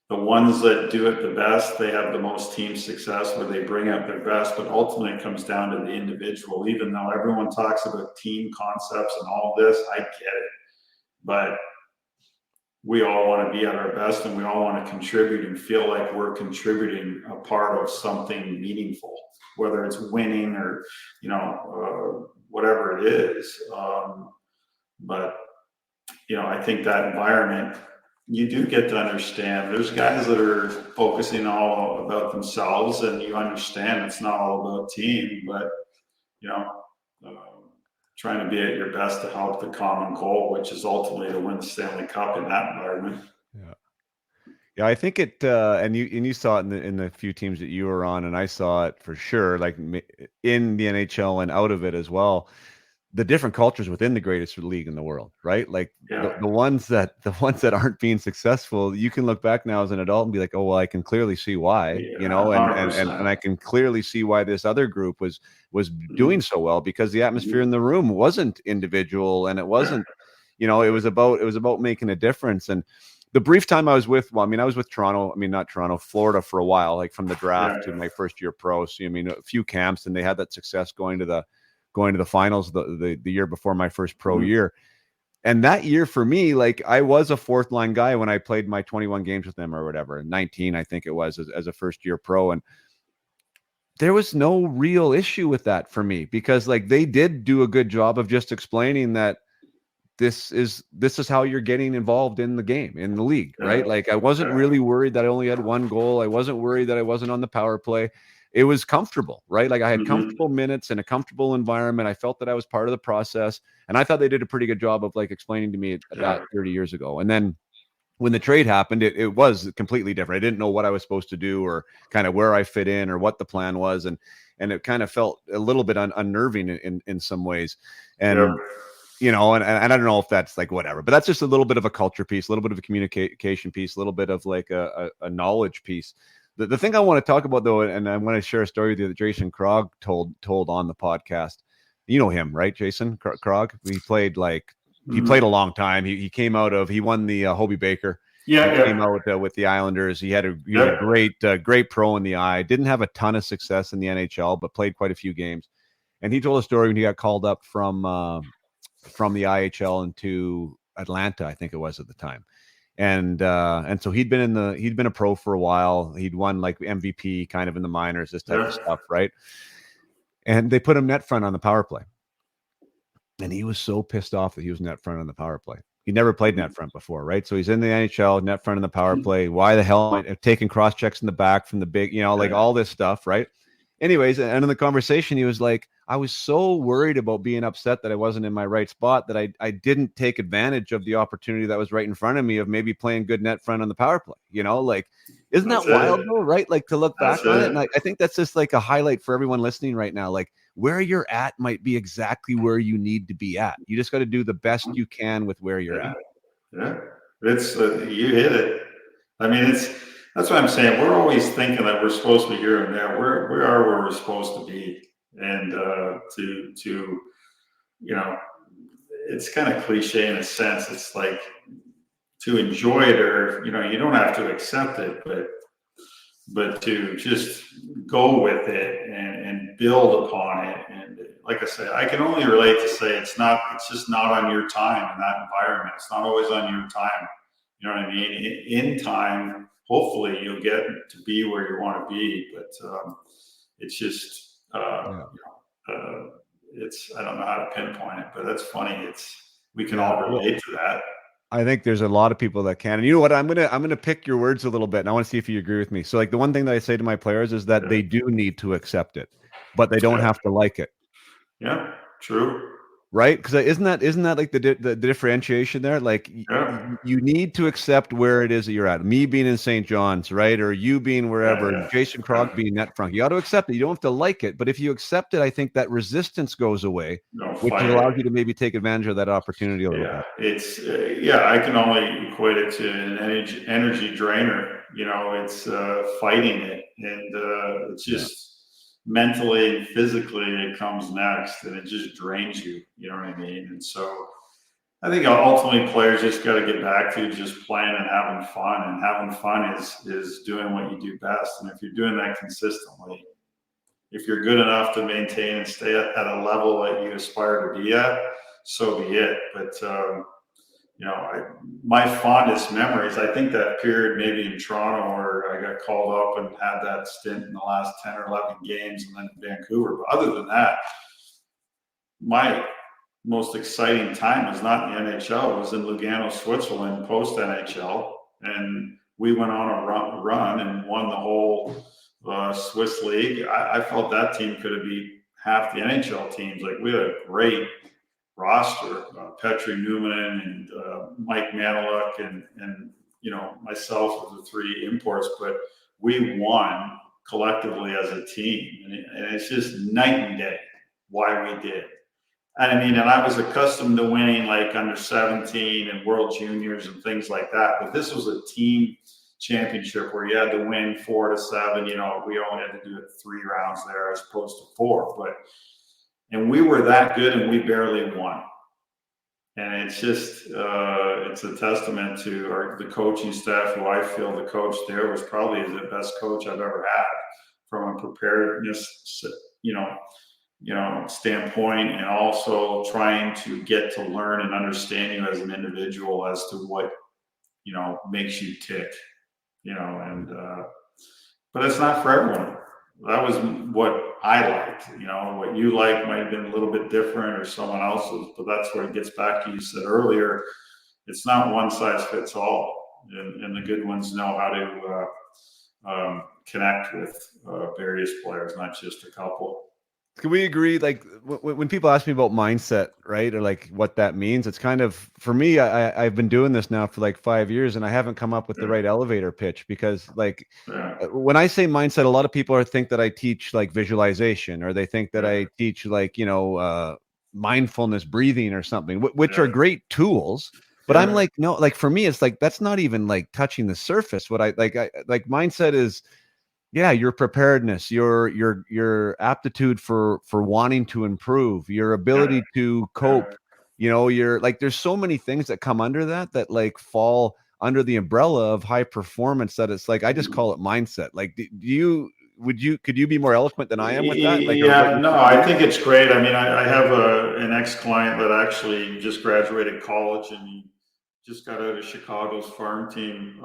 the ones that do it the best, they have the most team success where they bring out their best, but ultimately it comes down to the individual. Even though everyone talks about team concepts and all this, I get it. But we all want to be at our best and we all want to contribute and feel like we're contributing a part of something meaningful, whether it's winning or, whatever it is. But, I think that environment, you do get to understand there's guys that are focusing all about themselves, and you understand it's not all about team, but, uh, trying to be at your best to help the common goal, which is ultimately to win the Stanley Cup in that environment. Yeah. Yeah, I think it, and you saw it in the few teams that you were on, and I saw it for sure, like in the NHL and out of it as well. The different cultures within the greatest league in the world, right? Like the ones that aren't being successful, you can look back now as an adult and be like, oh well, I can clearly see why, and I can clearly see why this other group was doing so well, because the atmosphere in the room wasn't individual, and it wasn't, it was about making a difference. And the brief time I was with, I was with Florida for a while, like from the draft to my first year pro. So, a few camps, and they had that success going to the finals the year before my first pro year. And that year for me, like I was a fourth line guy when I played my 21 games with them or whatever, 19, I think it was, as a first year pro. And there was no real issue with that for me, because like they did do a good job of just explaining that this is how you're getting involved in the game, in the league, right? Like I wasn't really worried that I only had one goal. I wasn't worried that I wasn't on the power play. It was comfortable, right? Like I had comfortable minutes in a comfortable environment. I felt that I was part of the process, and I thought they did a pretty good job of like explaining to me that 30 years ago. And then when the trade happened, it was completely different. I didn't know what I was supposed to do, or kind of where I fit in, or what the plan was, and it kind of felt a little bit unnerving in some ways. And and I don't know if that's like whatever, but that's just a little bit of a culture piece, a little bit of a communication piece, a little bit of like a knowledge piece. The thing I want to talk about though, and I want to share a story with you that Jason Krog told on the podcast. You know him, right? Jason Krog. He played a long time. He came out of, he won the Hobie Baker. Came out with the Islanders. He was a great pro in the eye. Didn't have a ton of success in the NHL, but played quite a few games. And he told a story when he got called up from the IHL into Atlanta, I think it was at the time. And so he'd been a pro for a while. He'd won like MVP kind of in the minors, this type of stuff, right? And they put him net front on the power play. And he was so pissed off that he was net front on the power play. He never played net front before, right? So he's in the NHL, net front on the power play. Why the hell am I taking cross checks in the back from the big, like all this stuff, right? Anyways, and in the conversation, he was like, I was so worried about being upset that I wasn't in my right spot that I didn't take advantage of the opportunity that was right in front of me of maybe playing good net front on the power play. Like, isn't that wild though, right? Like to look back on it. And I think that's just like a highlight for everyone listening right now. Like where you're at might be exactly where you need to be at. You just got to do the best you can with where you're at. Yeah, it's you hit it. I mean, that's what I'm saying. We're always thinking that we're supposed to be here and there. We are where we're supposed to be, and it's kind of cliche in a sense. It's like to enjoy it, or you don't have to accept it, but to just go with it and build upon it. And like I said, I can only relate to say it's just not on your time in that environment. It's not always on your time. You know what I mean? In time, hopefully you'll get to be where you want to be, but it's just, Yeah. it's, I don't know how to pinpoint it, but that's funny. We can Yeah. all Well, relate to that. I think there's a lot of people that can. And you know what? I'm gonna pick your words a little bit, and I want to see if you agree with me. So like the one thing that I say to my players is that Yeah. they do need to accept it, but they don't Yeah. have to like it. Yeah. True. Right? Because isn't that like the differentiation there? Like Yeah. you need to accept where it is that you're at. Me being in St. John's, right, or you being Yeah. wherever, Yeah. Jason Krog Yeah. being net front. You got to accept it. You don't have to like it, but if you accept it, I think that resistance goes away, Don't which fight it. allows you to maybe take advantage of that opportunity a little Yeah, bit. it's I can only equate it to an energy drainer. You know, it's fighting it, and it's Yeah. just mentally and physically it comes next, and it just drains you. You know what I mean? And so I think ultimately players just got to get back to just playing and having fun, and having fun is doing what you do best. And if you're doing that consistently, if you're good enough to maintain and stay at a level that you aspire to be at, so be it. But my fondest memories, I think that period maybe in Toronto where I got called up and had that stint in the last 10 or 11 games, and then Vancouver. But other than that, my most exciting time was not in the NHL. It was in Lugano, Switzerland, post NHL, and we went on a run and won the whole Swiss league. I felt that team could have beat half the NHL teams. Like, we had a great roster, Petri Newman and Mike Maniluk and myself as the three imports, but we won collectively as a team, and it's just night and day why we did. And I mean, and I was accustomed to winning like under 17 and World Juniors and things like that. But this was a team championship where you had to win 4-7. You know, we only had to do it 3 rounds there as opposed to 4. And we were that good and we barely won. And it's just, it's a testament to the coaching staff, who I feel the coach there was probably the best coach I've ever had from a preparedness, standpoint, and also trying to get to learn and understand you as an individual as to what, makes you tick, and, but it's not for everyone. That was what I liked, what you like might have been a little bit different or someone else's, but that's where it gets back to, you said earlier, it's not one size fits all. And the good ones know how to connect with various players, not just a couple. Can we agree? Like when people ask me about mindset, right, or like what that means, it's kind of for me. I've been doing this now for like 5 years, and I haven't come up with the Yeah. right elevator pitch because, like, Yeah. when I say mindset, a lot of people think that I teach like visualization, or they think that Yeah. I teach like mindfulness, breathing, or something, which are Yeah. great tools. But I'm Yeah. like, no, like for me, it's like that's not even like touching the surface. What I like mindset is, yeah, your preparedness, your aptitude for wanting to improve, your Yeah. ability to Yeah. cope. You're like, there's so many things that come under that like fall under the umbrella of high performance, that it's like I just call it mindset. Like, could you be more eloquent than I am with that? Like, or what Yeah, you no, see I for me? think it's great. I mean, I have an ex-client that actually just graduated college, and he just got out of Chicago's farm team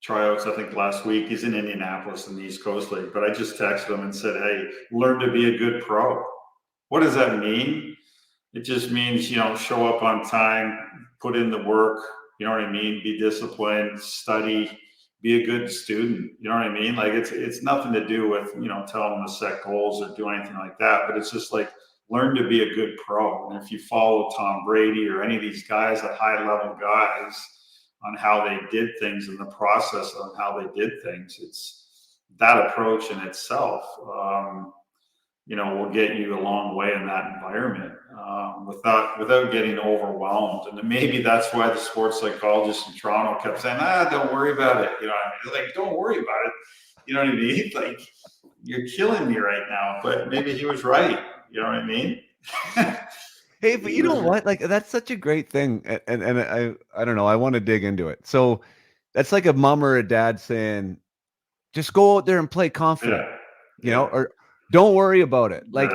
tryouts, I think last week. He's in Indianapolis in the East Coast League, but I just texted him and said, "Hey, learn to be a good pro." What does that mean? It just means, show up on time, put in the work, you know what I mean? Be disciplined, study, be a good student. You know what I mean? Like, it's nothing to do with, telling them to set goals or do anything like that, but it's just like, learn to be a good pro. And if you follow Tom Brady or any of these guys, the high level guys, on how they did things and the process on how they did things, it's that approach in itself. Will get you a long way in that environment, without getting overwhelmed. And maybe that's why the sports psychologist in Toronto kept saying, don't worry about it. You know what I mean? Like, don't worry about it. You know what I mean? Like, you're killing me right now. But maybe he was right. You know what I mean? Hey, but He you know was. what? Like, that's such a great thing, and I don't know. I want to dig into it. So that's like a mom or a dad saying, just go out there and play confident, Yeah. Yeah. or Don't worry about it. Like,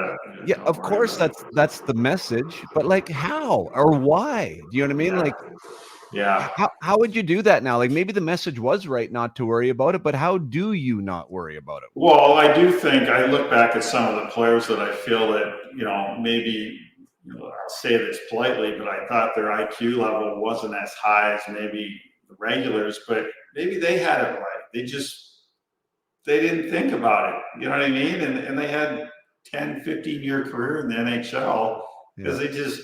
yeah, Don't of worry course about that's the message, but like how or why? Do you know what I it. mean? Yeah. Like Yeah. how would you do that now? Like maybe the message was right not to worry about it, but how do you not worry about it? Well, I do think I look back at some of the players that I feel that, maybe, I'll say this politely, but I thought their IQ level wasn't as high as maybe the regulars, but maybe they had it right. They didn't think about it. You know what I mean? And they had 10, 15-year career in the NHL because Yeah. they just,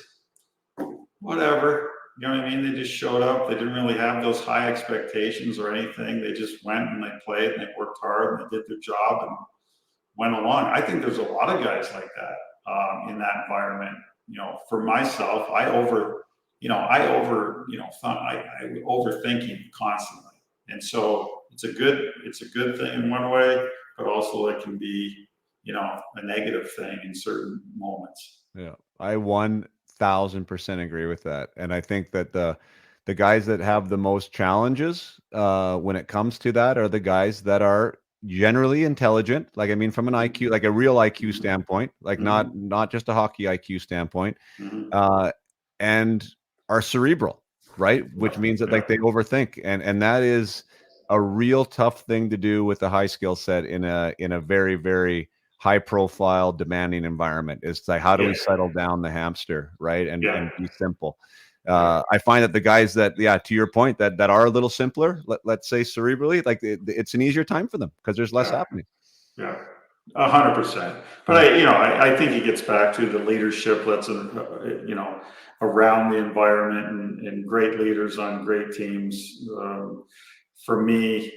whatever. You know what I mean? They just showed up. They didn't really have those high expectations or anything. They just went and they played and they worked hard and they did their job and went along. I think there's a lot of guys like that in that environment. For myself, I overthinking constantly, and so it's a good thing in one way, but also it can be, a negative thing in certain moments. Yeah, I 1000% agree with that. And I think that the guys that have the most challenges when it comes to that are the guys that are generally intelligent. Like I mean, from an IQ, like a real IQ Mm-hmm. standpoint, like Mm-hmm. not just a hockey IQ standpoint, Mm-hmm. uh, and are cerebral, right? Which Yeah. means that Yeah. like they overthink, and that is a real tough thing to do with a high skill set in a very very high profile demanding environment. It's like how do we Yeah. settle down the hamster, right? Yeah. And be simple. Yeah. I find that the guys that, yeah, to your point, that are a little simpler, let's say cerebrally, like it's an easier time for them because there's less Yeah. happening. Yeah. 100%. But Yeah. I think it gets back to the leadership that's, around the environment and great leaders on great teams. For me,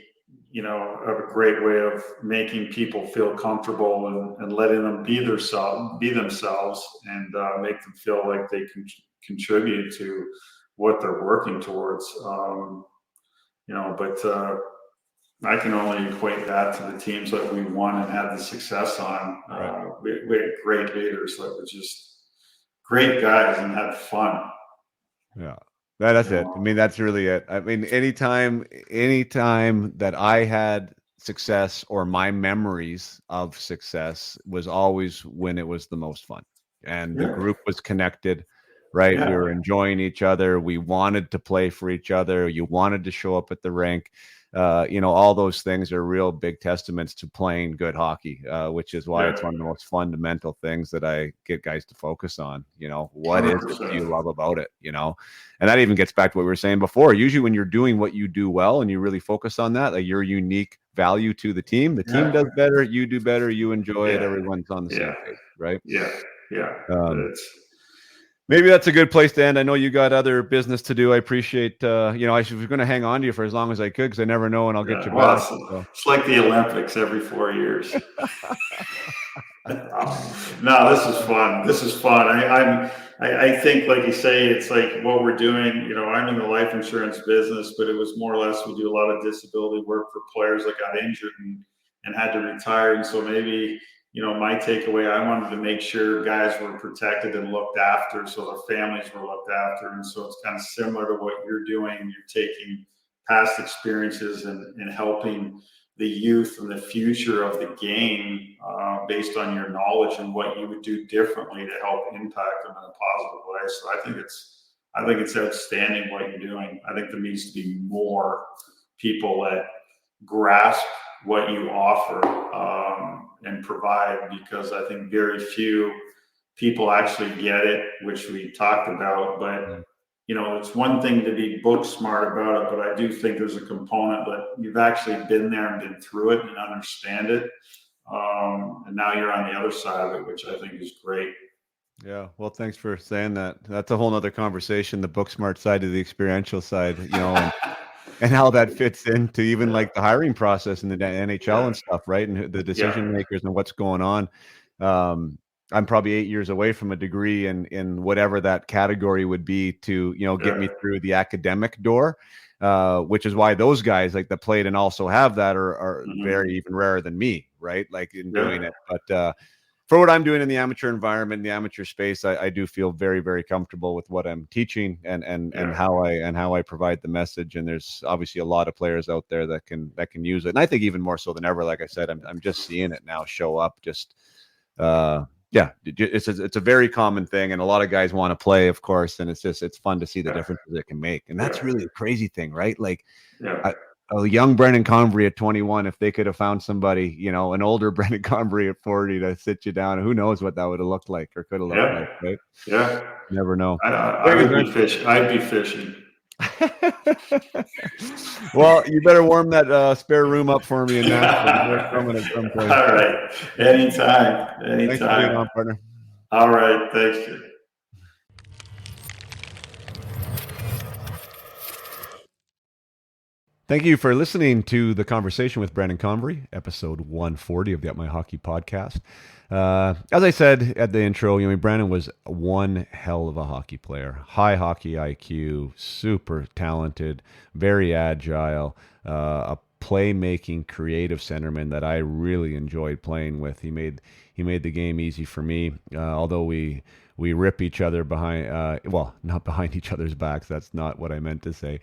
a great way of making people feel comfortable and letting them be themselves, and make them feel like they can contribute to what they're working towards. But I can only equate that to the teams that we won and had the success on. Right. We had great leaders that were just great guys and had fun. Yeah. That's You it. I know? mean, that's really it. I mean, anytime that I had success or my memories of success was always when it was the most fun and the Yeah, group was connected, right? We yeah, were enjoying each other. We wanted to play for each other. You wanted to show up at the rink. All those things are real big testaments to playing good hockey, which is why yeah, it's one of the most fundamental things that I get guys to focus on. What is it do 100%. you love about it? And that even gets back to what we were saying before. Usually when you're doing what you do well and you really focus on that, like your unique value to the team Yeah, does better, you do better, you enjoy it, yeah, everyone's on the yeah, same page, right? yeah, yeah. Um, It's Maybe that's a good place to end. I know you got other business to do. I appreciate, I was going to hang on to you for as long as I could because I never know when I'll get yeah. you Well, back. So. it's like the Olympics every 4 years. No, this is fun. This is fun. I think, like you say, it's like what we're doing. I'm in the life insurance business, but it was more or less we do a lot of disability work for players that got injured and had to retire. And so maybe, my takeaway, I wanted to make sure guys were protected and looked after, so their families were looked after. And so it's kind of similar to what you're doing. You're taking past experiences and helping the youth and the future of the game based on your knowledge and what you would do differently to help impact them in a positive way. So I think it's outstanding what you're doing. I think there needs to be more people that grasp what you offer and provide, because I think very few people actually get it, which we talked about. But it's one thing to be book smart about it, but I do think there's a component that you've actually been there and been through it and understand it. And now you're on the other side of it, which I think is great. Yeah. Well, thanks for saying that. That's a whole nother conversation, the book smart side to the experiential side, and how that fits into even Yeah, like the hiring process in the NHL yeah, and stuff, right? And the yeah. decision makers and what's going on. I'm probably 8 years away from a degree in whatever that category would be to, get Yeah. me through the academic door. Which is why those guys like that played and also have that are Hmm. very even rarer than me, right? Like in doing Yeah. it. But for what I'm doing in the amateur environment, in the amateur space, I do feel very, very comfortable with what I'm teaching and how I provide the message. And there's obviously a lot of players out there that can use it. And I think even more so than ever, like I said, I'm just seeing it now show up. Just yeah, it's a very common thing, and a lot of guys want to play, of course. And it's fun to see the differences it can make. And that's really a crazy thing, right? Like. A young Brendan Convery at 21, if they could have found somebody, an older Brendan Convery at 40 to sit you down, who knows what that would have looked like or could have looked like, right? Yeah. Never know. I would be fishing. I'd be fishing. Well, you better warm that spare room up for me in Nashville. Coming at some point. All right. Anytime. Thanks for being on, partner. All right. Thanks. Thank you for listening to the conversation with Brandon Convery, episode 140 of the Up My Hockey podcast. As I said at the intro, Brandon was one hell of a hockey player. High hockey IQ, super talented, very agile, a playmaking, creative centerman that I really enjoyed playing with. He made the game easy for me, although we rip each other behind, not behind each other's backs. That's not what I meant to say.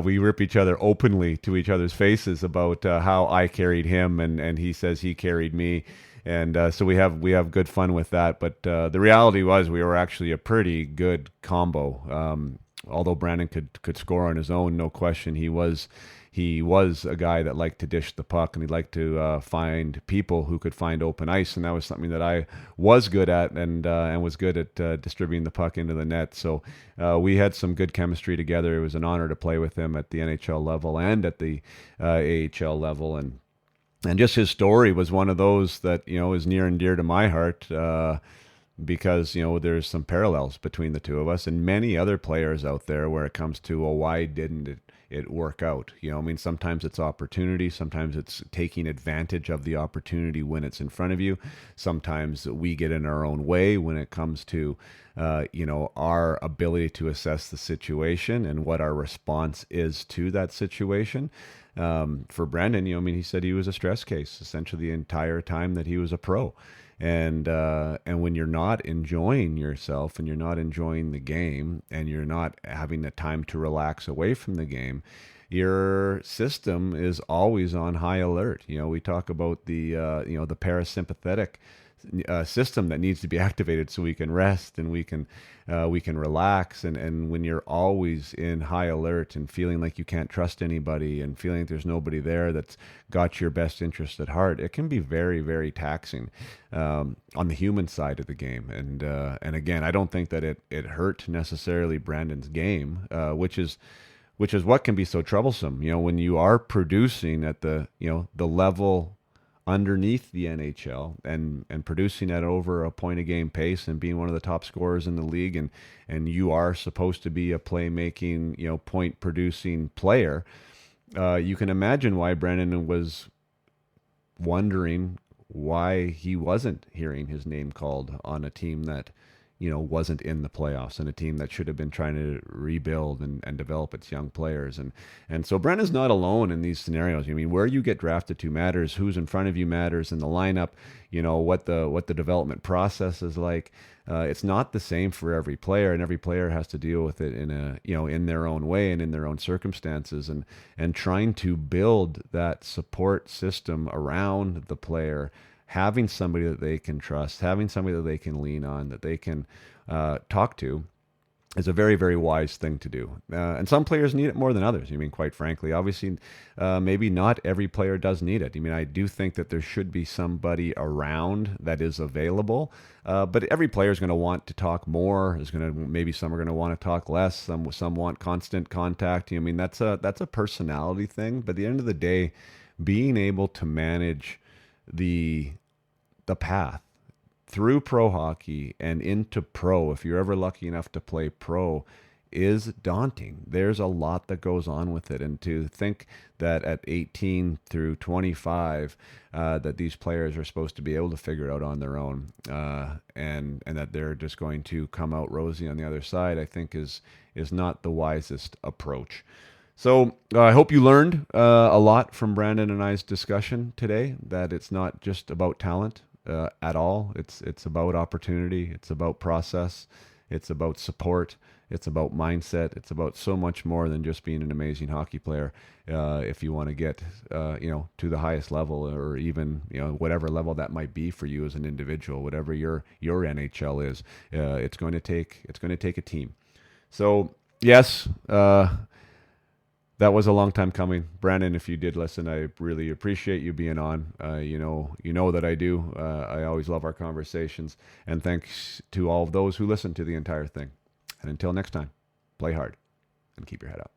We rip each other openly to each other's faces about how I carried him and he says he carried me. And so we have good fun with that. But the reality was we were actually a pretty good combo. Although Brandon could score on his own, no question. He was a guy that liked to dish the puck, and he liked to find people who could find open ice, and that was something that I was good at, and was good at distributing the puck into the net. So we had some good chemistry together. It was an honor to play with him at the NHL level and at the AHL level, and just his story was one of those that is near and dear to my heart. Because there's some parallels between the two of us and many other players out there where it comes to, well, why didn't it work out? Sometimes it's opportunity, sometimes it's taking advantage of the opportunity when it's in front of you. Sometimes we get in our own way when it comes to our ability to assess the situation and what our response is to that situation. For Brandon, he said he was a stress case essentially the entire time that he was a pro. And when you're not enjoying yourself and you're not enjoying the game and you're not having the time to relax away from the game, your system is always on high alert. We talk about the parasympathetic system that needs to be activated so we can rest and we can relax. And when you're always in high alert and feeling like you can't trust anybody and feeling like there's nobody there that's got your best interest at heart, it can be very, very taxing on the human side of the game. And again, I don't think that it hurt necessarily Brandon's game, which is what can be so troublesome. When you are producing at the level underneath the NHL and producing at over a point a game pace and being one of the top scorers in the league, and you are supposed to be a playmaking, point producing player, you can imagine why Brandon was wondering why he wasn't hearing his name called on a team that wasn't in the playoffs, and a team that should have been trying to rebuild and develop its young players. And so Brennan's not alone in these scenarios. Where you get drafted to matters, who's in front of you matters, in the lineup, what the development process is like. It's not the same for every player, and every player has to deal with it in their own way and in their own circumstances, and trying to build that support system around the player, having somebody that they can trust, having somebody that they can lean on, that they can talk to, is a very, very wise thing to do. And some players need it more than others. Quite frankly, obviously, maybe not every player does need it. I do think that there should be somebody around that is available, but every player is going to want to talk more. Maybe some are going to want to talk less. Some want constant contact. That's a personality thing. But at the end of the day, being able to manage the path through pro hockey and into pro, if you're ever lucky enough to play pro, is daunting. There's a lot that goes on with it, and to think that at 18 through 25 that these players are supposed to be able to figure it out on their own, and that they're just going to come out rosy on the other side, I think is not the wisest approach. So I hope you learned a lot from Brandon and I's discussion today, that it's not just about talent. at all. It's about opportunity. It's about process. It's about support. It's about mindset. It's about so much more than just being an amazing hockey player. If you want to get, to the highest level, or even, whatever level that might be for you as an individual, whatever your NHL is, it's going to take a team. So yes, that was a long time coming. Brandon, if you did listen, I really appreciate you being on. You know that I do. I always love our conversations. And thanks to all of those who listened to the entire thing. And until next time, play hard and keep your head up.